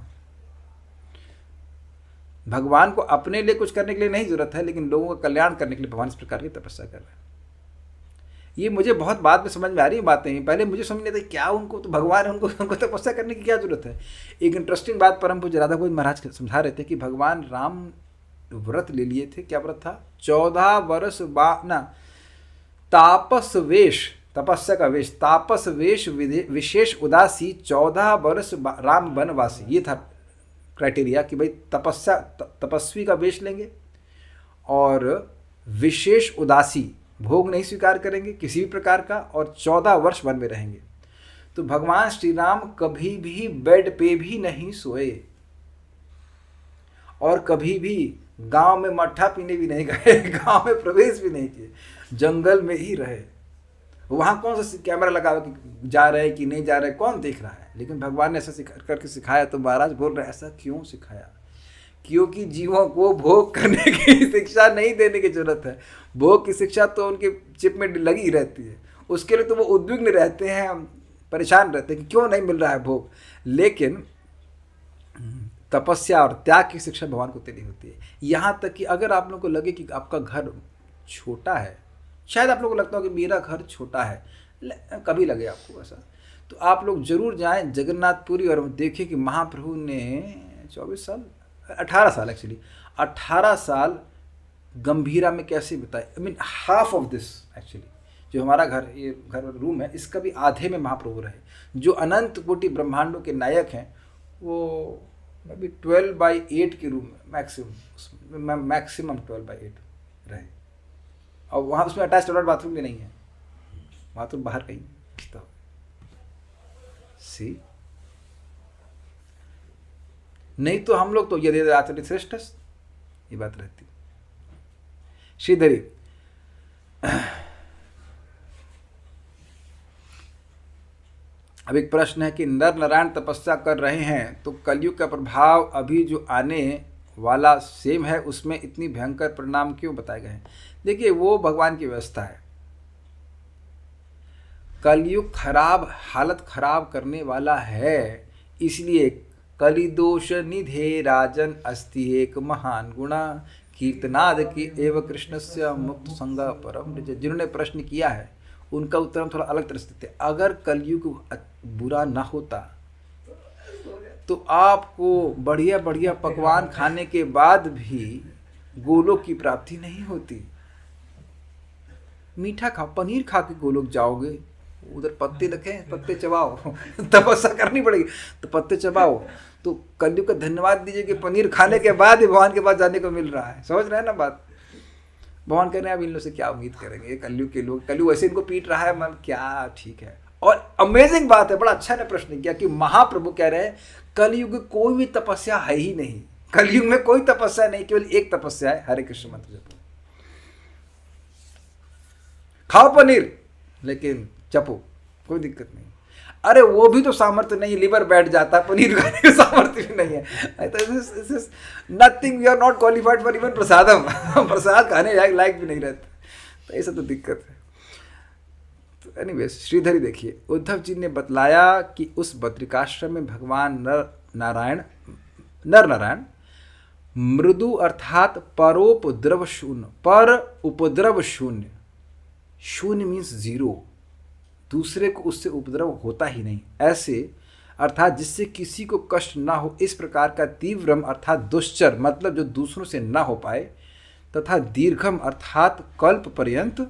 S1: भगवान को अपने लिए कुछ करने के लिए नहीं जरूरत है, लेकिन लोगों का कल्याण करने के लिए भगवान इस प्रकार की तपस्या कर रहे हैं। ये मुझे बहुत बाद में समझ में आ रही बातें, पहले मुझे समझ नहीं था क्या उनको तो भगवान है, उनको तपस्या करने की क्या जरूरत है। एक इंटरेस्टिंग बात परम पूज्य राधा गोविंद महाराज समझा रहे थे कि भगवान राम व्रत ले लिए थे। क्या व्रत था? 14 वर्ष तापस वेश, तपस्या का वेश, तापस वेश विशेष उदासी, 14 वर्ष राम वनवासी। ये था क्राइटेरिया कि भाई तपस्वी का वेश लेंगे और विशेष उदासी, भोग नहीं स्वीकार करेंगे किसी भी प्रकार का, और 14 वर्ष वन में रहेंगे। तो भगवान श्री राम कभी भी बेड पे भी नहीं सोए और कभी भी गांव में मट्ठा पीने भी नहीं गए, गांव में प्रवेश भी नहीं किए, जंगल में ही रहे। वहाँ कौन सा कैमरा लगा हुआ कि जा रहे कि नहीं जा रहे, कौन देख रहा है? लेकिन भगवान ने ऐसा करके सिखाया। तो महाराज बोल रहे ऐसा क्यों सिखाया? क्योंकि जीवों को भोग करने की शिक्षा नहीं देने की जरूरत है। भोग की शिक्षा तो उनके चिप में लगी रहती है, उसके लिए तो वो उद्विग्न रहते हैं, परेशान रहते हैं कि क्यों नहीं मिल रहा है भोग। लेकिन तपस्या और त्याग की शिक्षा भगवान को देनी होती है। यहाँ तक कि अगर आप लोगों को लगे कि आपका घर छोटा है, शायद आप लोगों को लगता हो कि मेरा घर छोटा है, कभी लगे आपको ऐसा, तो आप लोग जरूर जाएं जगन्नाथपुरी और देखें कि महाप्रभु ने 18 साल गंभीरा में कैसे बिताए। I mean half of this actually, जो हमारा घर, ये घर रूम है, इसका भी आधे में महाप्रभु रहे। जो अनंत कोटि ब्रह्मांडों के नायक हैं वो अभी 12/8 के रूम में मैक्सिमम 12/8 रहे। और वहाँ उसमें अटैच टॉयलेट बाथरूम भी नहीं है, बाथरूम बाहर कहीं। तो सी नहीं तो हम लोग तो यदि आचरण श्रेष्ठ, ये बात रहती। श्रीधरी, अब एक प्रश्न है कि नर नारायण तपस्या कर रहे हैं तो कलयुग का प्रभाव अभी जो आने वाला सेम है, उसमें इतनी भयंकर परिणाम क्यों बताए गए हैं? देखिए, वो भगवान की व्यवस्था है। कलयुग खराब, हालत खराब करने वाला है, इसलिए कलिदोष निधे राजन अस्ति एक महान गुणा कीर्तनाद की एवं कृष्णस्य मुक्त संग परम। जिन्होंने प्रश्न किया है उनका उत्तर हम थोड़ा अलग तरह से देते हैं। अगर कलयुग बुरा ना होता तो आपको बढ़िया बढ़िया पकवान खाने के बाद भी गोलोक की प्राप्ति नहीं होती। मीठा खा, पनीर खा के गोलोक जाओगे, उधर पत्ते रखे, पत्ते चबाओ तपस्या करनी पड़ेगी तो पत्ते चबाओ। तो कलयुग का धन्यवाद दीजिए कि पनीर खाने के बाद ही भगवान के पास जाने को मिल रहा है। समझ रहे हैं ना बात? भगवान कह रहे हैं अब इन लोगों से क्या उम्मीद करेंगे, कलयुग के लोग, कलयुग वैसे इनको पीट रहा है, मन क्या ठीक है। और अमेजिंग बात है, बड़ा अच्छा ने प्रश्न किया कि महाप्रभु कह रहे हैं कलयुग कोई भी तपस्या है ही नहीं, कलयुग में कोई तपस्या नहीं, केवल एक तपस्या है, हरे कृष्ण मंत्र जपो, खाओ पनीर लेकिन जपो, कोई दिक्कत नहीं। अरे वो भी तो सामर्थ्य नहीं, लिवर बैठ जाता है, पनीर खाने का सामर्थ्य भी नहीं है। तो nothing, we are not qualified for even prasadam प्रसाद खाने लायक भी नहीं रहते, तो ऐसा तो दिक्कत है। तो एनीवेज, श्रीधरी देखिए, उद्धव जी ने बतलाया कि उस बद्रिकाश्रम में भगवान नर नारायण मृदु अर्थात परोपद्रव शून्य, पर उपद्रव शून्य, शून्य मीन्स जीरो, दूसरे को उससे उपद्रव होता ही नहीं, ऐसे अर्थात जिससे किसी को कष्ट ना हो, इस प्रकार का तीव्रम अर्थात दुश्चर मतलब जो दूसरों से ना हो पाए, तथा दीर्घम अर्थात कल्प पर्यंत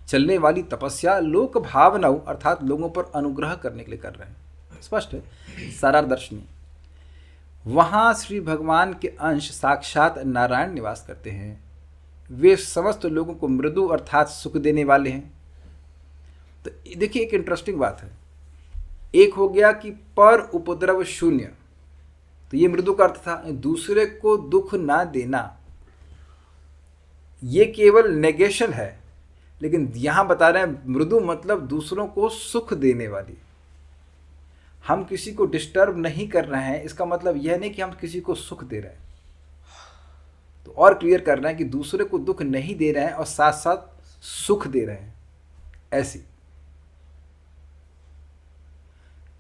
S1: चलने वाली तपस्या लोक भावनाओं अर्थात लोगों पर अनुग्रह करने के लिए कर रहे हैं। स्पष्ट है, सारादर्शनी। वहाँ श्री भगवान के अंश साक्षात नारायण निवास करते हैं, वे समस्त लोगों को मृदु अर्थात सुख देने वाले हैं। तो देखिए, एक इंटरेस्टिंग बात है, एक हो गया कि पर उपद्रव शून्य, तो ये मृदु का अर्थ था दूसरे को दुख ना देना, ये केवल नेगेशन है, लेकिन यहां बता रहे हैं मृदु मतलब दूसरों को सुख देने वाली। हम किसी को डिस्टर्ब नहीं कर रहे हैं, इसका मतलब यह नहीं कि हम किसी को सुख दे रहे हैं, तो और क्लियर कर रहे हैं कि दूसरे को दुख नहीं दे रहे हैं और साथ साथ सुख दे रहे हैं। ऐसी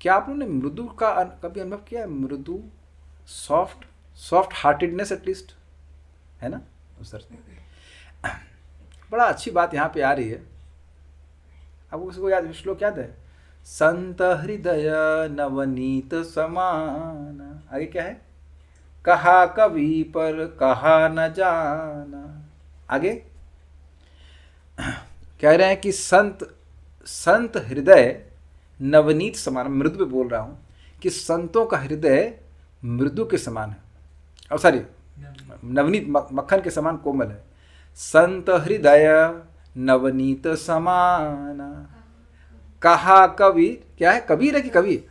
S1: क्या आप लोगों ने मृदु का कभी अनुभव किया है? मृदु, सॉफ्ट हार्टेडनेस एटलीस्ट, है ना सर? बड़ा अच्छी बात यहाँ पे आ रही है। अब उसको याद, श्लोक याद है, संत हृदय नवनीत समान, आगे क्या है, कहा कवि पर कहा न जाना। आगे कह रहे हैं कि संत हृदय नवनीत समान, मृदु पे बोल रहा हूं कि संतों का हृदय मृदु के समान है, और सॉरी नवनीत मक्खन के समान कोमल है। संत हृदय नवनीत समान, कहा कवि, क्या है, कबीर है कि कवि?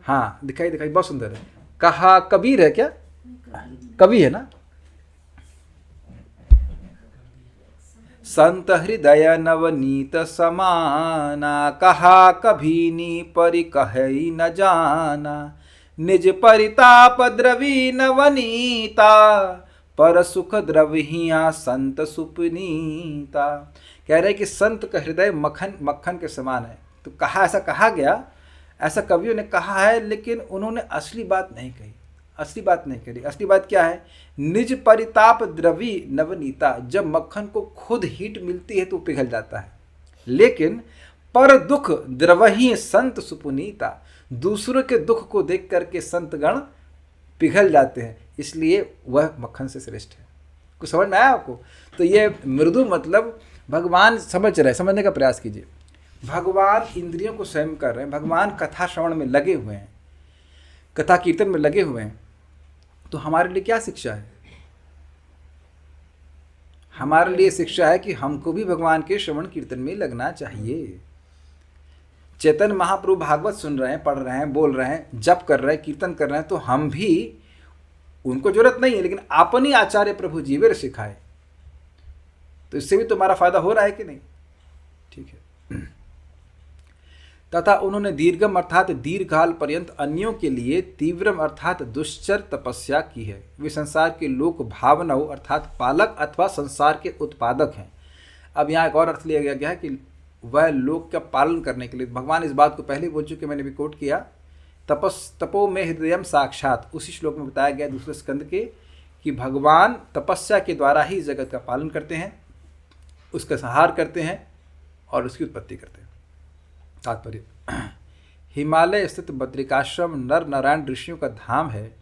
S1: हाँ, दिखाई बहुत सुंदर है। कहा कबीर है क्या? कवि है ना? संत हृदय नवनीत समाना, कहा कभी नी परि कहि न जाना, निज परिताप द्रवी नवनीता, पर सुख द्रविहिया संत सुपनीता। कह रहे कि संत का हृदय मक्खन के समान है। तो कहा, ऐसा कहा गया, ऐसा कवियों ने कहा है, लेकिन उन्होंने असली बात नहीं कही, असली बात नहीं करी। असली बात क्या है? निज परिताप द्रवी नवनीता, जब मक्खन को खुद हीट मिलती है तो पिघल जाता है, लेकिन पर दुख द्रवही संत सुपुनीता, दूसरों के दुख को देख करके संतगण पिघल जाते हैं, इसलिए वह मक्खन से श्रेष्ठ है। कुछ समझ में आया आपको? तो ये मृदु मतलब भगवान समझ रहे, समझने का प्रयास कीजिए। भगवान इंद्रियों को संयम कर रहे हैं, भगवान कथा श्रवण में लगे हुए हैं, कथा कीर्तन में लगे हुए हैं, तो हमारे लिए क्या शिक्षा है? हमारे लिए शिक्षा है कि हमको भी भगवान के श्रवण कीर्तन में लगना चाहिए। चैतन्य महाप्रभु भागवत सुन रहे हैं, पढ़ रहे हैं, बोल रहे हैं, जप कर रहे हैं, कीर्तन कर रहे हैं, तो हम भी, उनको जरूरत नहीं है, लेकिन अपनी आचार्य प्रभु जीवेर सिखाए, तो इससे भी तुम्हारा फायदा हो रहा है कि नहीं? ठीक है। तथा उन्होंने दीर्घम अर्थात दीर्घकाल पर्यंत अन्यों के लिए तीव्रम अर्थात दुश्चर तपस्या की है। वे संसार के लोक भावनाओं अर्थात पालक अथवा संसार के उत्पादक हैं। अब यहाँ एक और अर्थ लिया गया है कि वह लोक का पालन करने के लिए, भगवान इस बात को पहले बोल चुके, मैंने भी कोट किया, तपो में हृदयम साक्षात, उसी श्लोक में बताया गया दूसरे स्कंद के, कि भगवान तपस्या के द्वारा ही जगत का पालन करते हैं, उसका संहार करते हैं और उसकी उत्पत्ति करते हैं। तात्पर्य, हिमालय स्थित बद्रिकाश्रम नर नारायण ऋषियों का धाम है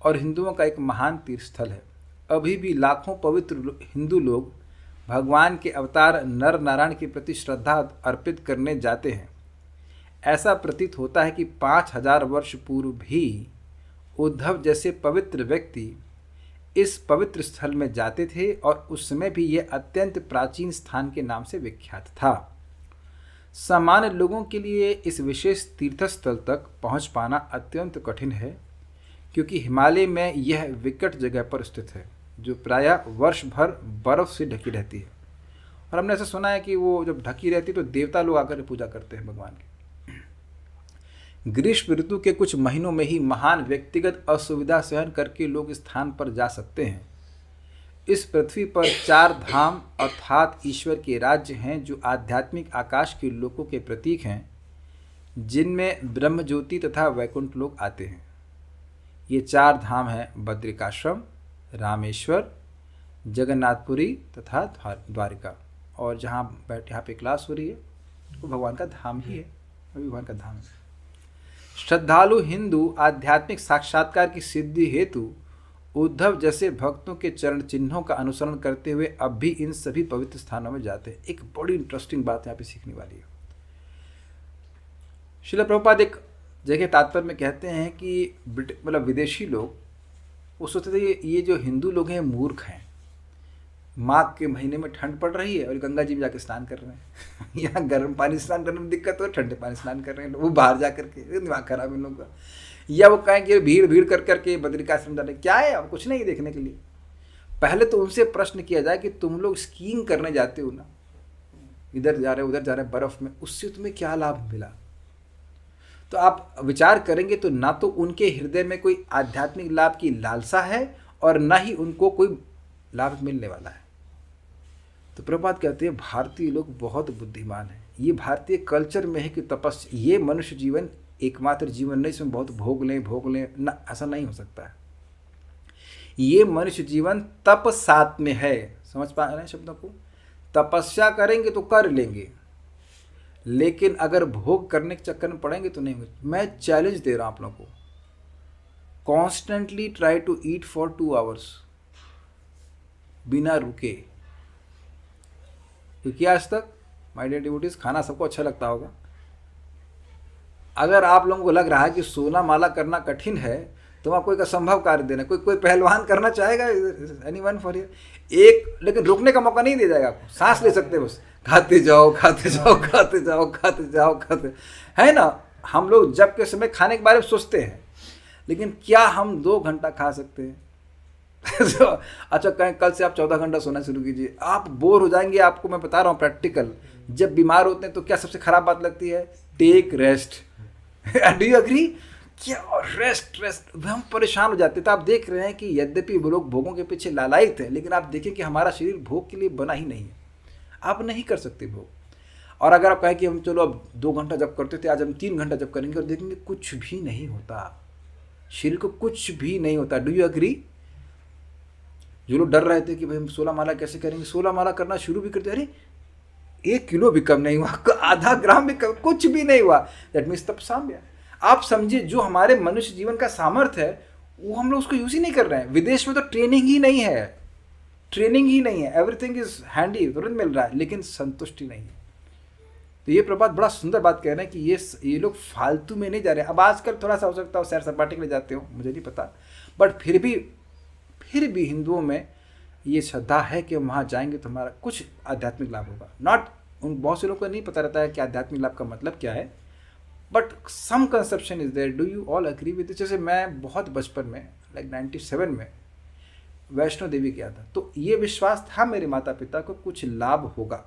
S1: और हिंदुओं का एक महान तीर्थ स्थल है। अभी भी लाखों पवित्र हिंदू लोग भगवान के अवतार नर नारायण के प्रति श्रद्धा अर्पित करने जाते हैं। ऐसा प्रतीत होता है कि 5000 वर्ष पूर्व भी उद्धव जैसे पवित्र व्यक्ति इस पवित्र स्थल में जाते थे और उस समय भी यह अत्यंत प्राचीन स्थान के नाम से विख्यात था। सामान्य लोगों के लिए इस विशेष तीर्थस्थल तक पहुंच पाना अत्यंत कठिन है, क्योंकि हिमालय में यह विकट जगह पर स्थित है जो प्रायः वर्ष भर बर्फ से ढकी रहती है। और हमने ऐसा सुना है कि वो जब ढकी रहती है तो देवता लोग आकर पूजा करते हैं भगवान की। ग्रीष्म ऋतु के कुछ महीनों में ही महान व्यक्तिगत असुविधा सहन करके लोग इस स्थान पर जा सकते हैं। इस पृथ्वी पर 4 धाम अर्थात ईश्वर के राज्य हैं जो आध्यात्मिक आकाश के लोकों के प्रतीक हैं, जिनमें ब्रह्म ज्योति तथा वैकुंठ लोक आते हैं। ये 4 धाम हैं बद्रिकाश्रम, रामेश्वर, जगन्नाथपुरी तथा द्वारिका। और जहाँ यहाँ पे क्लास हो रही है वो भगवान का धाम ही है, वही भगवान का धाम है। श्रद्धालु हिंदू आध्यात्मिक साक्षात्कार की सिद्धि हेतु उद्धव जैसे भक्तों के चरण चिन्हों का अनुसरण करते हुए अब भी इन सभी पवित्र स्थानों में जाते हैं। एक बड़ी इंटरेस्टिंग बात यहाँ पे सीखने वाली है। श्रील प्रभुपाद एक जगह तात्पर्य में कहते हैं कि मतलब विदेशी लोग वो सोचते थे ये जो हिंदू लोग हैं मूर्ख हैं, माघ के महीने में ठंड पड़ रही है और गंगा जी में जाके स्नान कर रहे हैं। यहाँ गर्म पानी स्नान करने में दिक्कत हो, ठंडे पानी स्नान कर रहे हैं, वो बाहर जा करके, दिमाग खराब है इन लोगों का। या वो कहें कि भीड़ भीड़ कर करके बद्रिकाश्रम जाने क्या है, अब कुछ नहीं देखने के लिए। पहले तो उनसे प्रश्न किया जाए कि तुम लोग स्कीइंग करने जाते हो ना, इधर जा रहे उधर जा रहे बर्फ में, उससे तुम्हें क्या लाभ मिला? तो आप विचार करेंगे तो ना तो उनके हृदय में कोई आध्यात्मिक लाभ की लालसा है और ना ही उनको कोई लाभ मिलने वाला है। तो प्रभुपाद कहते हैं भारतीय लोग बहुत बुद्धिमान हैं। ये भारतीय कल्चर में है कि तपस्या, ये मनुष्य जीवन एकमात्र जीवन नहीं, इसमें बहुत भोग लें ना, ऐसा नहीं हो सकता है। ये मनुष्य जीवन तप साथ में है। समझ पा रहे हैं शब्दों को? तपस्या करेंगे तो कर लेंगे, लेकिन अगर भोग करने के चक्कर में पड़ेंगे तो नहीं होगा। मैं चैलेंज दे रहा हूं आप लोगों को, constantly try to eat for 2 hours बिना रुके। क्योंकि आज तक माय डियर डिवोटीज खाना सबको अच्छा लगता होगा। अगर आप लोगों को लग रहा है कि सोना माला करना कठिन है तो आपको एक असंभव कार्य देना, कोई पहलवान करना चाहेगा, एनीवन फॉर हियर, एक लेकिन रुकने का मौका नहीं दिया जाएगा आपको। सांस ले सकते हो बस, खाते जाओ खाते जाओ खाते जाओ खाते जाओ खाते, है ना। हम लोग जब के समय खाने के बारे में सोचते हैं, लेकिन क्या हम 2 घंटा खा सकते हैं? अच्छा कहें कल से आप 14 घंटा सोना शुरू कीजिए, आप बोर हो जाएंगे। आपको मैं बता रहा हूँ प्रैक्टिकल, जब बीमार होते हैं तो क्या सबसे खराब बात लगती है? Take rest. Do you agree? क्या रेस्ट हम परेशान हो जाते हैं। तो आप देख रहे हैं कि यद्यपि वो लोग भोगों के पीछे लालायित हैं, लेकिन आप देखें कि हमारा शरीर भोग के लिए बना ही नहीं है। आप नहीं कर सकते भोग। और अगर आप कहें कि हम चलो अब 2 घंटा जब करते थे, आज हम 3 घंटा जब करेंगे, और देखेंगे कुछ भी नहीं होता, शरीर को कुछ भी नहीं होता। Do you agree? जो लोग डर रहे थे कि भाई हम 16 माला कैसे करेंगे, 16 माला करना शुरू भी करते, अरे 1 किलो भी कम नहीं हुआ, आधा ग्राम भी कम, कुछ भी नहीं हुआ। दैट मीन्स तप साम्य। आप समझिए, जो हमारे मनुष्य जीवन का सामर्थ्य है वो हम लोग उसको यूज ही नहीं कर रहे हैं। विदेश में तो ट्रेनिंग ही नहीं है, एवरीथिंग इज हैंडी, तुरंत मिल रहा है, लेकिन संतुष्टि नहीं है। तो ये प्रभात बड़ा सुंदर बात कह रहे हैं कि ये लोग फालतू में नहीं जा रहे हैं। अब आजकल थोड़ा सा हो सकता है सैर सपाटे के लिए जाते हो, मुझे नहीं पता, बट फिर भी हिंदुओं में ये श्रद्धा है कि हम वहाँ जाएंगे तो हमारा कुछ आध्यात्मिक लाभ होगा। नॉट उन बहुत से लोगों को नहीं पता रहता है कि आध्यात्मिक लाभ का मतलब क्या है। But some conception is there, do you all agree with? जैसे मैं बहुत बचपन में लाइक 97 में वैष्णो देवी गया था, तो ये विश्वास था मेरे माता पिता को कुछ लाभ होगा,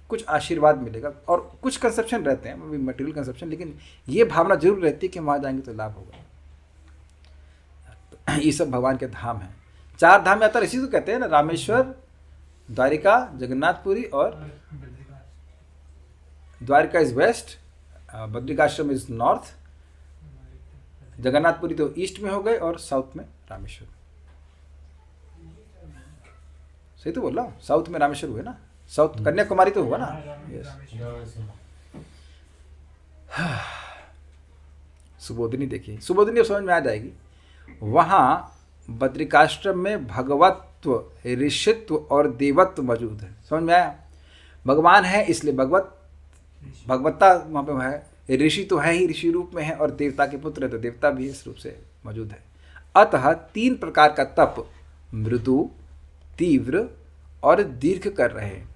S1: कुछ आशीर्वाद मिलेगा, और कुछ कंसेप्शन रहते हैं मटेरियल कंसेप्शन, लेकिन ये भावना जरूर रहती है कि वहाँ जाएंगे तो लाभ होगा। तो ये सब भगवान के धाम हैं। 4 धाम यात्रा इसी को कहते हैं ना, रामेश्वर, द्वारिका, जगन्नाथपुरी और Dwarika is west, Badrikashram is north, Jagannathpuri तो ईस्ट में हो गए और साउथ में रामेश्वर। सही तो बोल रहा हूँ, साउथ में रामेश्वर हुए ना, साउथ कन्याकुमारी तो हुआ ना। यस। सुबोधिनी देखिए, सुबोधिनी अब समझ में आ जाएगी। वहाँ बद्रिकाश्रम में भगवत्व, ऋषित्व और देवत्व मौजूद है। समझ में आया? भगवान है इसलिए भगवत्ता वहाँ पे है, ऋषि तो है ही, ऋषि रूप में है, और देवता के पुत्र है तो देवता भी इस रूप से मौजूद है। अतः 3 प्रकार का तप मृदु, तीव्र और दीर्घ कर रहे हैं।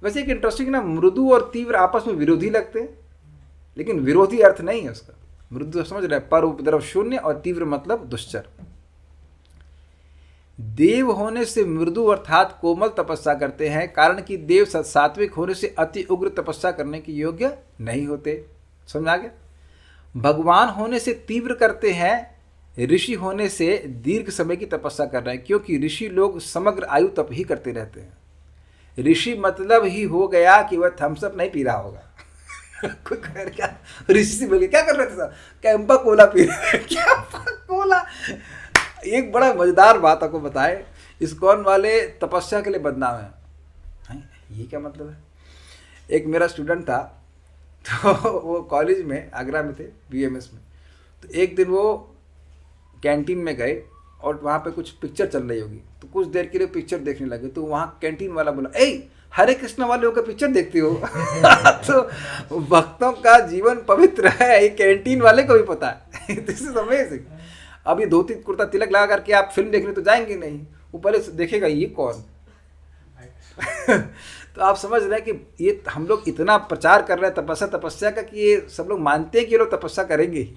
S1: वैसे एक इंटरेस्टिंग ना, मृदु और तीव्र आपस में विरोधी लगते हैं, लेकिन विरोधी अर्थ नहीं है उसका। मृदु समझ रहे, पर उपद्रव शून्य, और तीव्र मतलब दुश्चर। देव होने से मृदु अर्थात कोमल तपस्या करते हैं, कारण कि देव सात्विक होने से अति उग्र तपस्या करने के योग्य नहीं होते। समझ आ गया? भगवान होने से तीव्र करते हैं, ऋषि होने से दीर्घ समय की तपस्या कर रहे हैं, क्योंकि ऋषि लोग समग्र आयु तप ही करते रहते हैं। ऋषि मतलब ही हो गया कि वह थम्सअप नहीं पी रहा होगा। कोई कह क्या ऋषि से बोलिए क्या कर रहे थे साहब? कैंपा कोला पी रहे हैं। क्या कोला? एक बड़ा मजेदार बात आपको बताए, इस्कॉन वाले तपस्या के लिए बदनाम है। ये क्या मतलब है? एक मेरा स्टूडेंट था, तो वो कॉलेज में आगरा में थे, BMS में। तो एक दिन वो कैंटीन में गए और वहाँ पे कुछ पिक्चर चल रही होगी, तो कुछ देर के लिए पिक्चर देखने लगे। तो वहाँ कैंटीन वाला बोला, ए हरे कृष्ण वाले होकर पिक्चर देखते हो? तो भक्तों का जीवन पवित्र है, ये कैंटीन वाले को भी पता है। This is amazing. अब ये धोती कुर्ता तिलक लगा करके आप फिल्म देखने तो जाएंगे नहीं, वो पहले देखेगा ये कौन। तो आप समझ रहे हैं कि ये हम लोग इतना प्रचार कर रहे हैं तपस्या का, कि ये सब लोग मानते हैं कि ये लोग तपस्या करेंगे ही।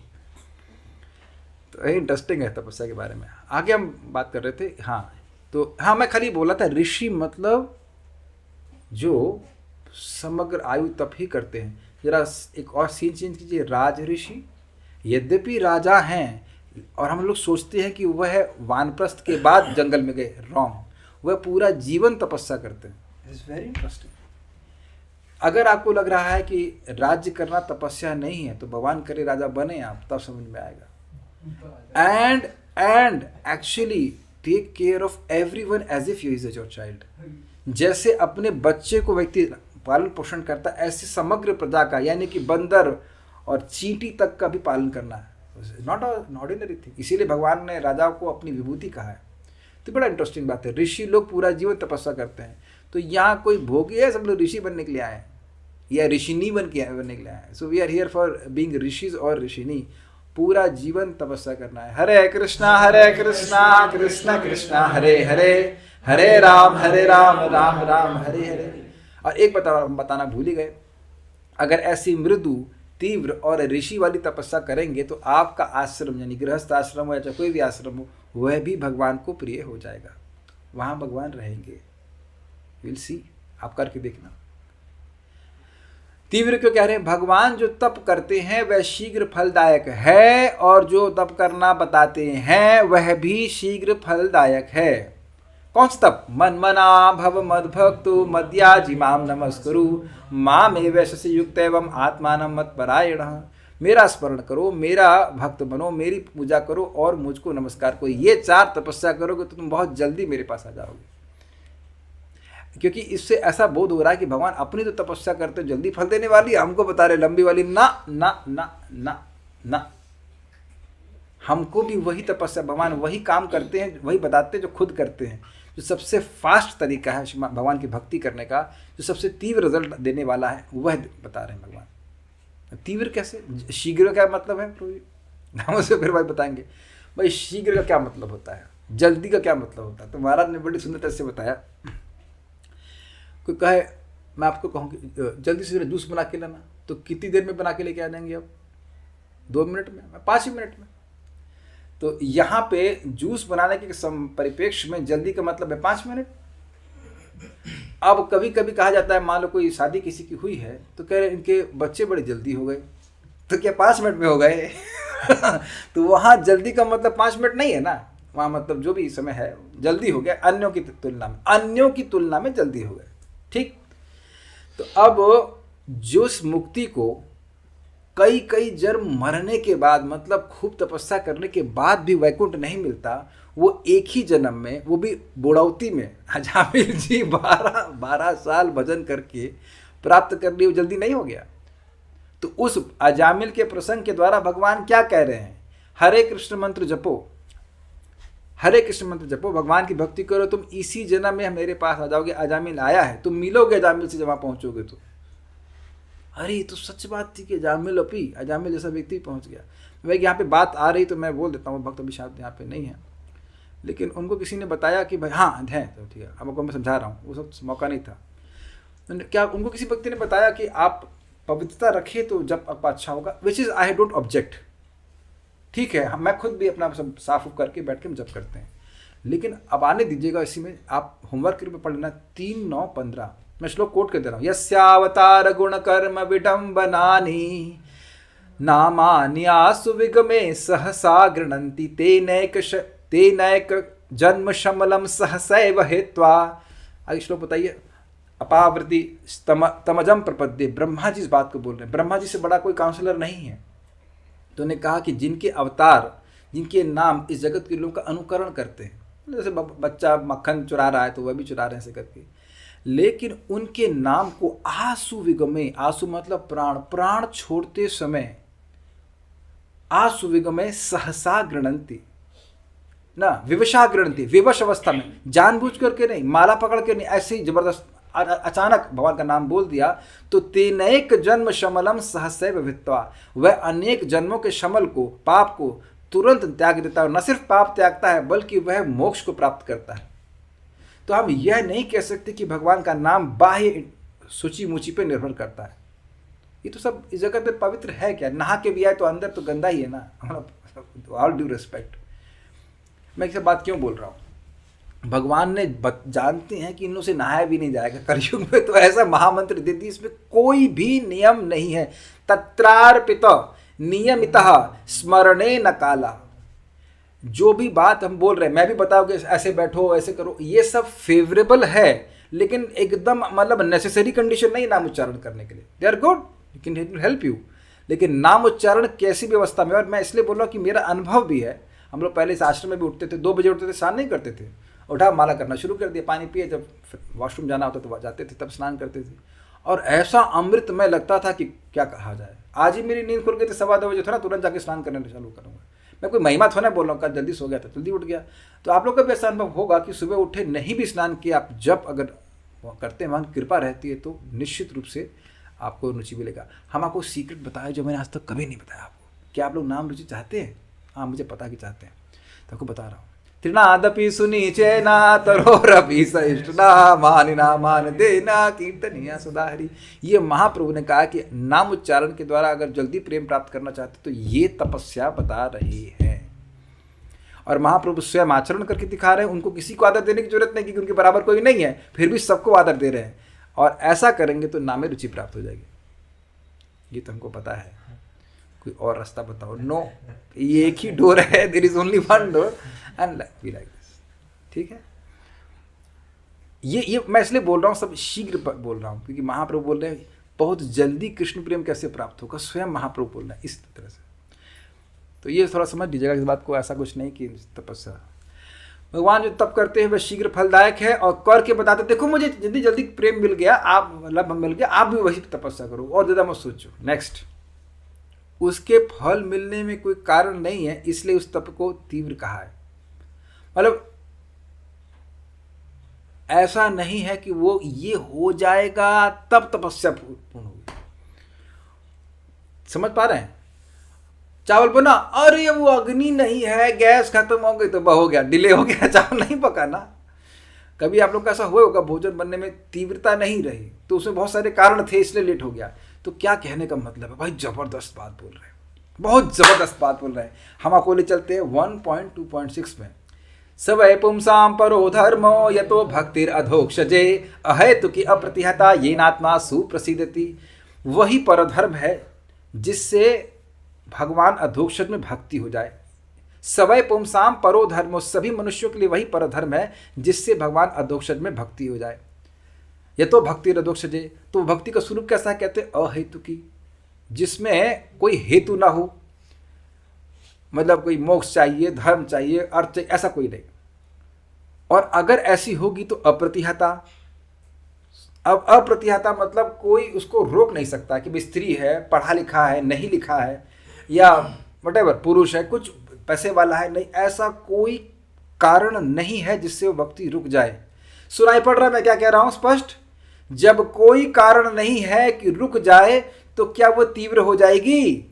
S1: तो ये इंटरेस्टिंग है तपस्या के बारे में। आगे हम बात कर रहे थे। हाँ, मैं खाली बोला था ऋषि मतलब जो समग्र आयु तप ही करते हैं। जरा एक और सीन चेंज कीजिए। राज ऋषि यद्यपि राजा हैं, और हम लोग सोचते हैं कि वह वानप्रस्थ के बाद जंगल में गए, रॉन्ग। वह पूरा जीवन तपस्या करते हैं। It is very interesting. अगर आपको लग रहा है कि राज्य करना तपस्या नहीं है, तो भगवान करे राजा बने आप, तब समझ में आएगा। And actually take care of everyone as if you is your child. जैसे अपने बच्चे को व्यक्ति पालन पोषण करता है, ऐसे समग्र प्रजा का, यानी कि बंदर और चींटी तक का भी पालन करना है। Not an ordinary thing. इसीलिए भगवान ने राजा को अपनी विभूति कहा है। तो बड़ा इंटरेस्टिंग बात है। ऋषि लोग पूरा जीवन तपस्या करते हैं। तो यहाँ कोई भोगी है, सब लोग ऋषि बनने के लिए आए हैं, या ऋषिनी बनने के लिए आए हैं। So we are here for being rishis और ऋषिनी। पूरा जीवन तपस्या करना है। हरे कृष्णा कृष्ण कृष्ण हरे हरे, हरे राम राम राम हरे हरे। और एक बताना भूल ही गए, अगर ऐसी मृदु, तीव्र और ऋषि वाली तपस्या करेंगे तो आपका आश्रम, यानी गृहस्थ आश्रम हो या कोई भी आश्रम हो, वह भी भगवान को प्रिय हो जाएगा। वहाँ भगवान रहेंगे। विल सी, आप करके देखना। तीव्र क्यों कह रहे हैं? भगवान जो तप करते हैं वह शीघ्र फलदायक है, और जो तप करना बताते हैं वह भी शीघ्र फलदायक है। कौन सा तप? मन मना भव मद भक्तु मद्याजिमाम नमस्कुरु मामे वैश्य युक्त एवं आत्मानं मत परायण। मेरा स्मरण करो, मेरा भक्त बनो, मेरी पूजा करो और मुझको नमस्कार करो। ये 4 तपस्या करोगे तो तुम बहुत जल्दी मेरे पास आ जाओगे। क्योंकि इससे ऐसा बोध हो रहा है कि भगवान अपनी तो तपस्या करते हो जल्दी फल देने वाली, हमको बता रहे लंबी वाली। ना ना ना ना ना, हमको भी वही तपस्या, भगवान वही काम करते हैं, वही बताते हैं जो खुद करते हैं। जो सबसे फास्ट तरीका है भगवान की भक्ति करने का, जो सबसे तीव्र रिजल्ट देने वाला है, वह बता रहे हैं भगवान। तीव्र कैसे? शीघ्र क्या मतलब है? हम उसे फिर भाई बताएंगे भाई शीघ्र का क्या मतलब होता है, जल्दी का क्या मतलब होता है। तो महाराज ने बड़ी सुंदर तरह से बताया। कोई कहे मैं आपको कहूँ कि जल्दी से जूस बना के लाना, तो कितनी देर में बना के लेके आ जाएंगे अब? 2 मिनट में, 5 ही मिनट में। तो यहाँ पे जूस बनाने के परिप्रेक्ष्य में जल्दी का मतलब है 5 मिनट। अब कभी कभी कहा जाता है, मान लो कोई शादी किसी की हुई है तो कह रहे इनके बच्चे बड़े जल्दी हो गए, तो क्या 5 मिनट में हो गए? तो वहाँ जल्दी का मतलब 5 मिनट नहीं है ना, वहाँ मतलब जो भी समय है जल्दी हो गया अन्यों की तुलना में जल्दी हो गए। ठीक, तो अब जो इस मुक्ति को कई जन्म मरने के बाद, मतलब खूब तपस्या करने के बाद भी वैकुंठ नहीं मिलता, वो एक ही जन्म में, वो भी बुढ़ौती में अजामिल जी 12 साल भजन करके प्राप्त कर लिए, जल्दी नहीं हो गया। तो उस अजामिल के प्रसंग के द्वारा भगवान क्या कह रहे हैं? हरे कृष्ण मंत्र जपो, हरे कृष्ण मंत्र जपो, भगवान की भक्ति करो, तुम इसी जन्म में मेरे पास आ जाओगे। अजामिल आया है, तुम मिलोगे अजामिल से जब वहां पहुंचोगे तो। अरे ये तो सच बात थी कि अजामिल जैसा व्यक्ति पहुंच गया। भाई यहाँ पे बात आ रही तो मैं बोल देता हूँ, भक्त अभी शायद यहाँ पे नहीं है, लेकिन उनको किसी ने बताया कि भाई हाँ है, तो ठीक है, अब आपको मैं समझा रहा हूँ, वो सब मौका नहीं था। क्या उनको किसी व्यक्ति ने बताया कि आप पवित्रता रखिए तो जब आपका अच्छा होगा, which is I don't object, ठीक है, मैं खुद भी अपना सब साफ उफ करके बैठ के हम जब करते हैं, लेकिन अब आने दीजिएगा इसी में, आप होमवर्क के रूप में पढ़ लेना 3:9-15, मैं श्लोक कोट कर दे रहा हूँ। यस्यावतार गुण कर्म विडम्बनानि नामानि आसु विगमे सहसा गृह्णन्ति तेनैक जन्म शमलम सहसैव हेत्वा। आगे श्लोक बताइए। अपावृति तमजम प्रपद्ये, ब्रह्मा जी इस बात को बोल रहे हैं, ब्रह्मा जी से बड़ा कोई काउंसलर नहीं है। तो उन्हें कहा कि जिनके अवतार, जिनके नाम इस जगत के लोगों का अनुकरण करते हैं, जैसे बच्चा मक्खन चुरा रहा है तो वह भी चुरा रहे हैं ऐसे करके, लेकिन उनके नाम को आसु विगमे, आसु मतलब प्राण, प्राण छोड़ते समय आसु विगमे सहसा गृह्णन्ति ना, विवशा गृह्णन्ति, विवश अवस्था में, जानबूझ करके नहीं, माला पकड़ के नहीं, ऐसे ही जबरदस्त अचानक भगवान का नाम बोल दिया तो तेनैक जन्म शमलम सहसैव वित्वा, वह अनेक जन्मों के शमल को, पाप को तुरंत त्याग देता है। न सिर्फ पाप त्यागता है बल्कि वह मोक्ष को प्राप्त करता है। तो हम यह नहीं कह सकते कि भगवान का नाम बाह्य सूची मुची पे निर्भर करता है। ये तो सब इस जगत में पवित्र है क्या? नहा के भी आए तो अंदर तो गंदा ही है ना, ऑल ड्यू रिस्पेक्ट। मैं एक बात क्यों बोल रहा हूँ, भगवान ने जानते हैं कि इन लोगों से नहाया भी नहीं जाएगा कलयुग में, तो ऐसा महामंत्र दे दी, इसमें कोई भी नियम नहीं है। तत्रार्पित नियमितः स्मरणे न काला, जो भी बात हम बोल रहे हैं, मैं भी बताओगे ऐसे बैठो ऐसे करो, ये सब फेवरेबल है, लेकिन एकदम मतलब नेसेसरी कंडीशन नहीं नाम उच्चारण करने के लिए। दे आर गुड, लेकिन इट विल हेल्प यू, लेकिन नाम उच्चारण कैसी भी अवस्था में। और मैं इसलिए बोल रहा हूँ कि मेरा अनुभव भी है, हम लोग पहले इस आश्रम में भी उठते थे, 2 बजे उठते थे, स्नान नहीं करते थे, उठा माला करना शुरू कर दिया, पानी पिए, जब वॉशरूम जाना होता तो जाते थे, तब स्नान करते थे, और ऐसा अमृतमय लगता था कि क्या कहा जाए। आज ही मेरी नींद खुल गई थी 2:15 बजे, थोड़ा तुरंत जाके स्नान करने चालू करूँगा। मैं कोई महिमा थोड़ा बोल रहा हूँ, कल जल्दी सो गया था जल्दी उठ गया। तो आप लोग का भी ऐसा अनुभव होगा कि सुबह उठे नहीं भी स्नान किया, आप जब अगर करते हैं, वहाँ कृपा रहती है तो निश्चित रूप से आपको रुचि मिलेगा। हम आपको सीक्रेट बताया जो मैंने आज तक कभी नहीं बताया आपको। क्या आप लोग नाम रुचि चाहते हैं? हाँ, मुझे पता कि चाहते हैं, तो आपको बता रहा हूँ। त्रिनादपि सुनीचेना तरोरपि सहिष्णुना मानिना मान देना कीर्तनिया सदा हरि। ये महाप्रभु ने कहा कि नाम उच्चारण के द्वारा अगर जल्दी प्रेम प्राप्त करना चाहते तो ये तपस्या बता रही है। और महाप्रभु स्वयं आचरण करके दिखा रहे हैं, उनको किसी को आदर देने की जरूरत नहीं, क्योंकि उनके बराबर कोई नहीं है, फिर भी सबको आदर दे रहे हैं। और ऐसा करेंगे तो नामे रुचि प्राप्त हो जाएगी। ये तो हमको पता है, कोई और रास्ता बताओ? नो, ये एक ही डोर है, there is only one door and we like this. ठीक है, ये मैं इसलिए बोल रहा हूँ, सब शीघ्र बोल रहा हूँ, क्योंकि महाप्रभु बोल रहे हैं बहुत जल्दी कृष्ण प्रेम कैसे प्राप्त होगा, स्वयं महाप्रभु बोल रहे हैं इस तरह से। तो ये थोड़ा समझ लीजिएगा इस बात को, ऐसा कुछ नहीं कि तपस्या, भगवान जो तप करते हैं वह शीघ्र फलदायक है, और करके बताते देखो मुझे जल्दी जल्दी प्रेम मिल गया, आप मतलब मिल गया, आप भी वही तपस्या करो और ज़्यादा मत सोचो। नेक्स्ट, उसके फल मिलने में कोई कारण नहीं है, इसलिए उस तप को तीव्र कहा है। मतलब ऐसा नहीं है कि वो ये हो जाएगा तब तपस्या पूर्ण होगी। समझ पा रहे हैं? चावल बना, अरे वो अग्नि नहीं है, गैस खत्म हो गई तो हो गया, डिले हो गया, चावल नहीं पकाना। कभी आप लोग का ऐसा हुआ होगा, भोजन बनने में तीव्रता नहीं रही तो उसमें बहुत सारे कारण थे इसलिए लेट हो गया। तो क्या कहने का मतलब है भाई, जबरदस्त बात बोल रहे हैं, बहुत जबरदस्त बात बोल रहे हैं। हम आपको ले चलते हैं 1.2.6 में। सवै पुंसाम परो धर्मो यतो भक्तिर अधोक्षजे अहेतु की अप्रतिहता ये नात्मा सुप्रसिद्धति। वही परधर्म है जिससे भगवान अधोक्षज में भक्ति हो जाए। सवै पुंसाम परो धर्मो, सभी मनुष्यों के लिए वही परधर्म है जिससे भगवान अधोक्षज में भक्ति हो जाए। ये तो भक्ति अधोक्षजे, तो भक्ति का स्वरूप कैसा है, कहते अहेतु की, जिसमें कोई हेतु ना हो, मतलब कोई मोक्ष चाहिए, धर्म चाहिए, अर्थ चाहिए, ऐसा कोई नहीं। और अगर ऐसी होगी तो अप्रतिहता। अब अप्रतिहता मतलब कोई उसको रोक नहीं सकता कि भाई स्त्री है, पढ़ा लिखा है, नहीं लिखा है, या वटेवर पुरुष है, कुछ पैसे वाला है, नहीं, ऐसा कोई कारण नहीं है जिससे वो भक्ति रुक जाए। सुनाई पड़ रहा है मैं क्या कह रहा हूं स्पष्ट? जब कोई कारण नहीं है कि रुक जाए तो क्या वो तीव्र हो जाएगी?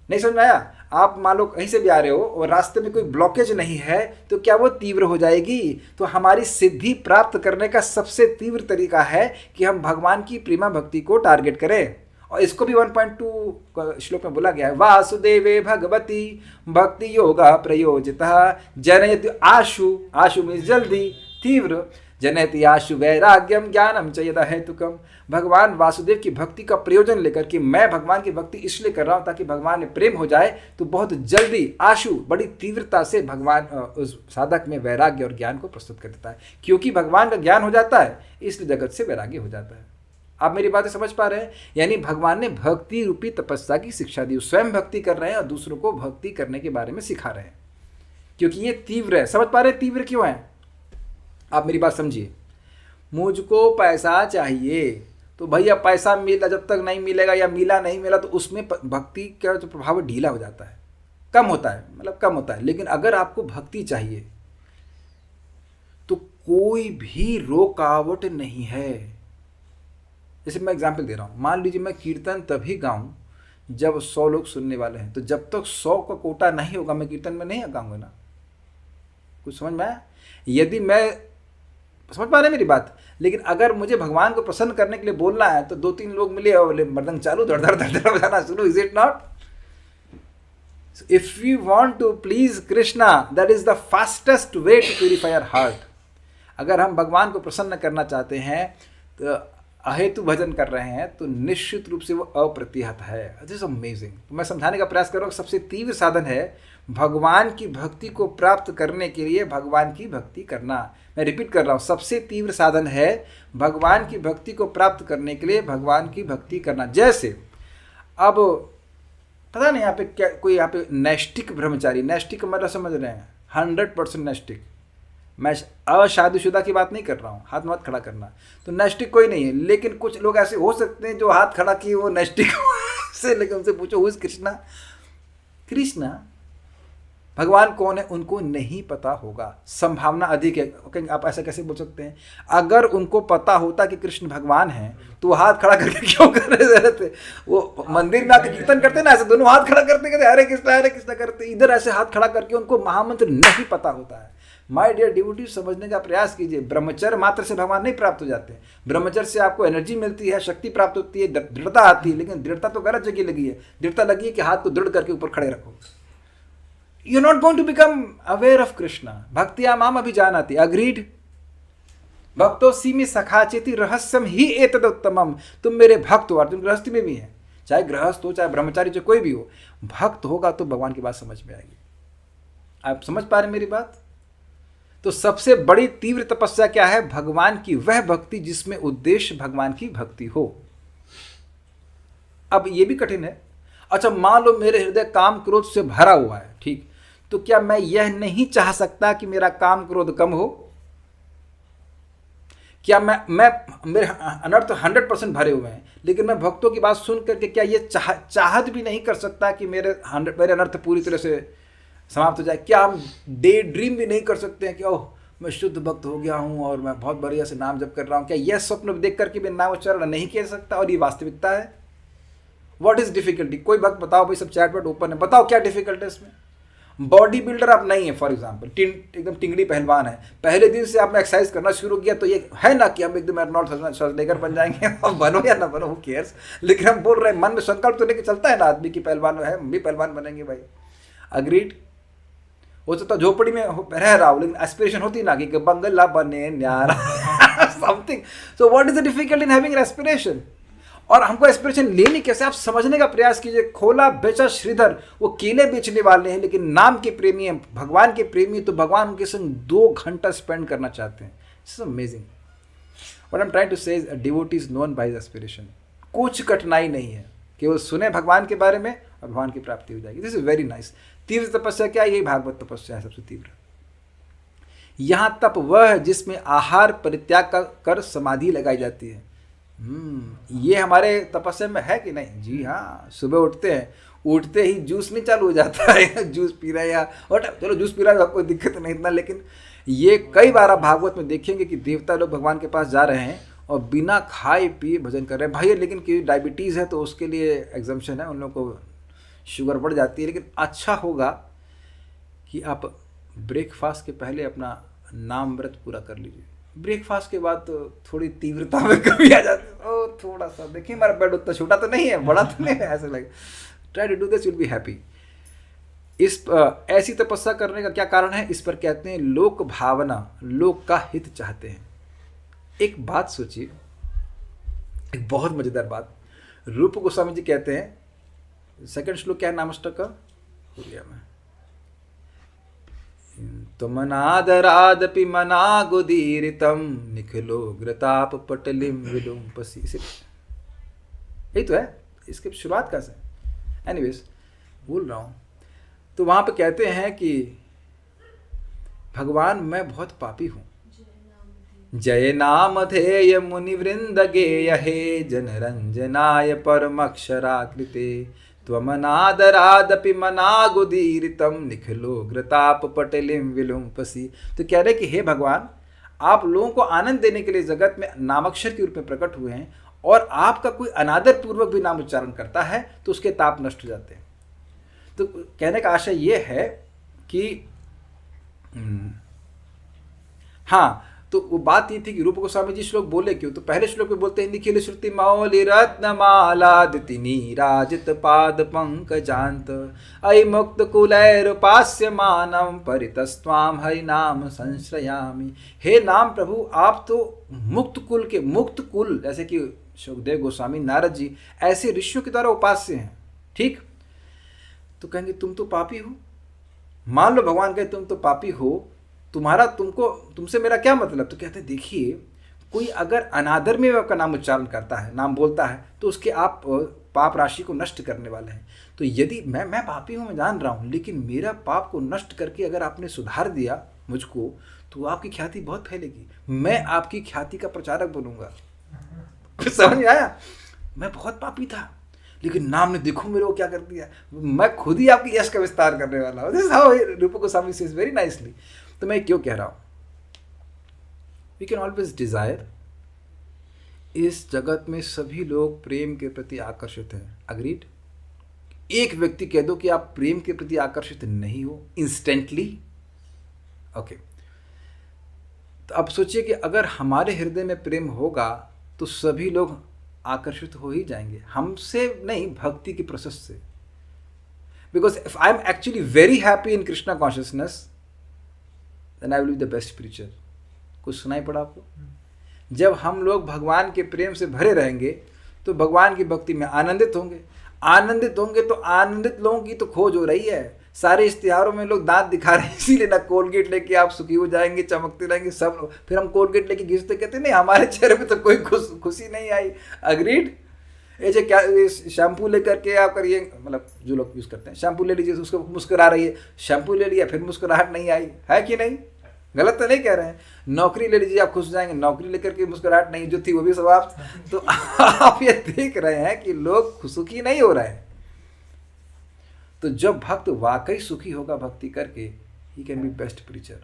S1: नहीं समझ में आया? आप मान लो कहीं से भी आ रहे हो और रास्ते में कोई ब्लॉकेज नहीं है तो क्या वो तीव्र हो जाएगी? तो हमारी सिद्धि प्राप्त करने का सबसे तीव्र तरीका है कि हम भगवान की प्रेमा भक्ति को टारगेट करें। और इसको भी 1.2 श्लोक में बोला गया है, वासुदेवे भगवती भक्ति योगा प्रयोजितः जनयति आशु, आशु मीन्स जल्दी, तीव्र, जनयति आशु वैराग्यम ज्ञानम च यदा हेतुकम। भगवान वासुदेव की भक्ति का प्रयोजन लेकर कि मैं भगवान की भक्ति इसलिए कर रहा हूं ताकि भगवान में प्रेम हो जाए, तो बहुत जल्दी आशु, बड़ी तीव्रता से भगवान उस साधक में वैराग्य और ज्ञान को प्रस्तुत कर देता है। क्योंकि भगवान का ज्ञान हो जाता है इसलिए जगत से वैराग्य हो जाता है। आप मेरी बातें समझ पा रहे हैं? यानी भगवान ने भक्ति रूपी तपस्या की शिक्षा दी, स्वयं भक्ति कर रहे हैं और दूसरों को भक्ति करने के बारे में सिखा रहे हैं, क्योंकि ये तीव्र है। समझ पा रहे हैं तीव्र क्यों है? आप मेरी बात समझिए। मुझको पैसा चाहिए तो भैया पैसा मिला, जब तक नहीं मिलेगा या मिला नहीं मिला तो उसमें भक्ति का जो प्रभाव ढीला हो जाता है, कम होता है, मतलब कम होता है। लेकिन अगर आपको भक्ति चाहिए तो कोई भी रुकावट नहीं है। जैसे मैं एग्जाम्पल दे रहा हूँ, मान लीजिए मैं कीर्तन तभी गाऊं जब 100 लोग सुनने वाले हैं, तो जब तक 100 का कोटा नहीं होगा मैं कीर्तन में नहीं गाऊंगा ना। कुछ समझ में आया? यदि मैं, समझ पा रहे मेरी बात? लेकिन अगर मुझे भगवान को प्रसन्न करने के लिए बोलना है तो 2-3 लोग मिले और बोले मर्दंग चालू, धड़ धड़ धड़ धड़ बजाना शुरू, is it not? If you want to please Krishna, that is the fastest way to purify our heart. अगर हम भगवान को प्रसन्न करना चाहते हैं तो अहेतु भजन कर रहे हैं तो निश्चित रूप से वो अप्रतिहत है। This is amazing. तो मैं समझाने का प्रयास कर रहा हूँ, सबसे तीव्र साधन है भगवान की भक्ति को प्राप्त करने के लिए भगवान की भक्ति करना। मैं रिपीट कर रहा हूँ, सबसे तीव्र साधन है भगवान की भक्ति को प्राप्त करने के लिए भगवान की भक्ति करना। जैसे अब पता नहीं यहाँ पे क्या, कोई यहाँ पे नैष्टिक ब्रह्मचारी, नैष्टिक मतलब समझ रहे हैं 100% नैष्टिक, मैं अशादीशुदा की बात नहीं कर रहा हूँ, हाथ मत खड़ा करना, तो नैष्टिक कोई नहीं है। लेकिन कुछ लोग ऐसे हो सकते हैं जो हाथ खड़ा किए वो नैष्टिक से, लेकिन उनसे पूछो हु इज कृष्णा, कृष्णा भगवान कौन है उनको नहीं पता होगा, संभावना अधिक है। ओके, आप ऐसा कैसे बोल सकते हैं? अगर उनको पता होता कि कृष्ण भगवान हैं तो वो हाथ खड़ा करके क्यों कर रहे थे? वो मंदिर में आके कीर्तन करते ना, ऐसे दोनों हाथ खड़ा करते कहते हरे कृष्णा करते, इधर ऐसे हाथ खड़ा करके उनको महामंत्र नहीं पता होता है। माय डियर डिवोटी, समझने का प्रयास कीजिए। ब्रह्मचर्य मात्र से भगवान नहीं प्राप्त हो जाते। ब्रह्मचर्य से आपको एनर्जी मिलती है, शक्ति प्राप्त होती है, दृढ़ता आती है। लेकिन दृढ़ता तो गलत जगह लगी है। दृढ़ता लगी है कि हाथ को दृढ़ करके ऊपर खड़े रखो। You not going to become aware of Krishna. भक्तिया माम अभिजानाति, अग्रीड? भक्तो सीमी सखाचेति रहस्यम ही एतदुत्तमम। तुम मेरे भक्त हो, और तुम गृहस्थी में भी हैं, चाहे गृहस्थ हो चाहे ब्रह्मचारी, चाहे कोई भी हो, भक्त होगा तो भगवान की बात समझ में आएगी। आप समझ पा रहे मेरी बात? तो सबसे बड़ी तीव्र तपस्या क्या है? भगवान की वह भक्ति जिसमें उद्देश्य भगवान की भक्ति हो। अब ये भी कठिन है। अच्छा, मान लो मेरे हृदय काम क्रोध से भरा हुआ है, ठीक, तो क्या मैं यह नहीं चाह सकता कि मेरा काम क्रोध कम हो? क्या मैं मेरे अनर्थ 100% भरे हुए हैं, लेकिन मैं भक्तों की बात सुन करके क्या ये चाहत भी नहीं कर सकता कि मेरे अनर्थ पूरी तरह से समाप्त हो जाए? क्या हम डे ड्रीम भी नहीं कर सकते हैं कि ओह मैं शुद्ध भक्त हो गया हूँ और मैं बहुत बढ़िया से नाम जप कर रहा हूँ? क्या यह स्वप्न देख करके भी नाम उच्चारण नहीं किया सकता? और ये वास्तविकता है। What is difficulty? कोई भक्त बताओ भाई, सब चैट बट ओपन है, बताओ क्या डिफिकल्ट है इसमें? बॉडी बिल्डर आप नहीं है, फॉर एग्जाम्पल एकदम टिंगड़ी पहलवान है, पहले दिन से आपने एक्सरसाइज करना शुरू किया, तो ये है ना कि हम एकदम आर्नोल्ड श्वार्ज़नेगर बन जाएंगे, अब बनो या ना बनो, हु केयर्स, लेकिन हम बोल रहे हैं, मन में संकल्प तो लेके चलता है ना आदमी की पहलवान है, हम भी पहलवान बनेंगे भाई। अग्रीड। हो सकता झोपड़ी में रह रहा हूँ, लेकिन एस्पिरेशन होती ना कि बंगला बने न्यारा something. So what is the difficult in having aspiration? और हमको एस्पिरेशन लेनी कैसे, आप समझने का प्रयास कीजिए। खोला बेचा श्रीधर, वो केले बेचने वाले हैं लेकिन नाम के प्रेमी हैं, भगवान के प्रेमी, तो भगवान उनके संग 2 घंटा स्पेंड करना चाहते हैं। It's amazing. What I am trying to say is devotee is known by his aspiration. कुछ कठिनाई नहीं है, केवल सुने भगवान के बारे में और भगवान की प्राप्ति हो जाएगी। This is very nice. तीव्र तपस्या क्या है? यही भागवत तपस्या है सबसे तीव्र। यहाँ तप वह है जिसमें आहार परित्याग कर समाधि लगाई जाती है। ये हमारे तपस्या में है कि नहीं? जी हाँ। सुबह उठते हैं, उठते ही जूस नहीं चालू हो जाता है जूस पी रहे हैं या चलो जूस पी रहा है, कोई दिक्कत नहीं इतना, लेकिन ये कई बार आप भागवत में देखेंगे कि देवता लोग भगवान के पास जा रहे हैं और बिना खाए पिए भजन कर रहे हैं। भाई लेकिन कि डायबिटीज़ है तो उसके लिए एग्जम्पशन है, उन लोगों को शुगर बढ़ जाती है, लेकिन अच्छा होगा कि आप ब्रेकफास्ट के पहले अपना नाम व्रत पूरा कर लीजिए। ब्रेकफास्ट के बाद तो थोड़ी तीव्रता में कमी आ जाती है, ओ थोड़ा सा देखिए हमारा बेड उतना छोटा तो नहीं है, बड़ा तो नहीं है, ऐसे लगे। Try to do this, will be happy. इस ऐसी तपस्या करने का क्या कारण है? इस पर कहते हैं लोक भावना, लोक का हित चाहते हैं। एक बात सोचिए, एक बहुत मजेदार बात। रूप गोस्वामी जी कहते हैं, सेकंड श्लोक क्या है नामष्टक का? भूल में तो मनादरादपि मनागुदीरितम निखिलो ग्रताप पटलिम विलुम्पसी। यही तो है, इसके शुरुआत कैसे? एनीवेज भूल रहा हूँ। तो वहाँ पे कहते हैं कि भगवान मैं बहुत पापी हूँ, जय नाम धेय मुनिवृंद गेय हे जनरंजनाय परमक्षराकृते त्वमनादरादपि मनागुदीरितम निखिलो ग्रताप पटलिम विलुम्पसी। तो कह रहे कि हे भगवान, आप लोगों को आनंद देने के लिए जगत में नामाक्षर के रूप में प्रकट हुए हैं, और आपका कोई अनादर पूर्वक भी नाम उच्चारण करता है तो उसके ताप नष्ट हो जाते हैं। तो कहने का आशय ये है कि हाँ, तो वो बात ये थी कि रूप गोस्वामी जी श्लोक बोले क्यों? तो पहले श्लोक में बोलते हैं निखिल श्रुति मौलि रत्नमालादिति नीराजित पाद पंकजांत अयि मुक्त कुलैरुपास्य मानम परितस्त्वाम हरि नाम संश्रयामि। हे नाम प्रभु, आप तो मुक्त कुल के, मुक्त कुल जैसे कि सुखदेव गोस्वामी, नारद जी, ऐसे ऋषियों के द्वारा उपास्य हैं, ठीक? तो कहेंगे तुम तो पापी हो। मान लो भगवान कहे तुम तो पापी हो, तुमसे मेरा क्या मतलब? तो कहते हैं देखिए, कोई अगर अनादर में आपका नाम उच्चारण करता है, नाम बोलता है, तो उसके आप पाप राशि को नष्ट करने वाले हैं। तो यदि मैं पापी हूँ, मैं जान रहा हूँ, लेकिन मेरा पाप को नष्ट करके अगर आपने सुधार दिया मुझको, तो आपकी ख्याति बहुत फैलेगी, मैं आपकी ख्याति का प्रचारक बनूंगा। कुछ समझ में आया? मैं बहुत पापी था, लेकिन नाम ने देखो मेरे को क्या कर दिया, मैं खुद ही आपकी यश का विस्तार करने वाला हूँ। दिस इज हाउ रूप गोस्वामी सेज वेरी नाइसली। तो मैं क्यों कह रहा हूँ? We can always desire. इस जगत में सभी लोग प्रेम के प्रति आकर्षित हैं, अग्रीड? एक व्यक्ति कह दो कि आप प्रेम के प्रति आकर्षित नहीं हो इंस्टेंटली, ओके। तो अब सोचिए कि अगर हमारे हृदय में प्रेम होगा तो सभी लोग आकर्षित हो ही जाएंगे, हमसे नहीं, भक्ति के प्रोसेस से। Because if I am actually very happy in Krishna consciousness, then I will be the best preacher. कुछ सुनाई पड़ा आपको? जब हम लोग भगवान के प्रेम से भरे रहेंगे तो भगवान की भक्ति में आनंदित होंगे। आनंदित होंगे तो आनंदित लोगों की तो खोज हो रही है। सारे इश्तिहारों में लोग दांत दिखा रहे हैं, इसीलिए ना कोलगेट लेके आप सुखी हो जाएंगे, चमकते रहेंगे सब लोग। फिर हम कोलगेट लेके घिसते, कहते नहीं हमारे चेहरे पे तो कोई खुशी नहीं आई। अग्रीड? ऐसे क्या शैम्पू लेकर के आप करिए, मतलब जो लोग यूज़ करते हैं, शैम्पू ले लीजिए, उसको मुस्कुरा रही है, शैम्पू ले लिया फिर मुस्कुराहट नहीं आई, है कि नहीं? गलत तो नहीं कह रहे हैं। नौकरी ले लीजिए, आप खुश हो जाएंगे, नौकरी लेकर के मुस्कुराहट नहीं, जो थी वो भी समाप्त। तो आप ये देख रहे हैं कि लोग सुखी नहीं हो रहे हैं। तो जब भक्त वाकई सुखी होगा भक्ति करके, he can be best preacher,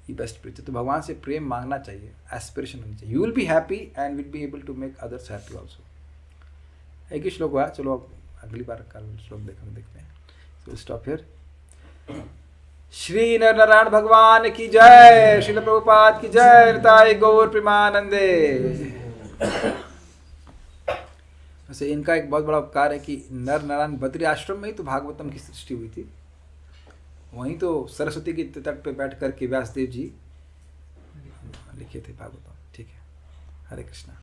S1: he best preacher. तो भगवान से प्रेम मांगना चाहिए, एस्पिरेशन होनी चाहिए। You will be happy and will be able to make others happy also. एक ही श्लोक हुआ, चलो अब अगली बार कल श्लोक देखते हैं। So stop here. श्री नर नारायण भगवान की जय, श्रील प्रभुपाद की जय, निताई गौर प्रेमानंदे। वैसे इनका एक बहुत बड़ा उपकार है कि नर नारायण बद्री आश्रम में ही तो भागवतम की सृष्टि हुई थी। वहीं तो सरस्वती के तट पे बैठ करके व्यासदेव जी लिखे थे भागवतम। ठीक है, हरे कृष्णा।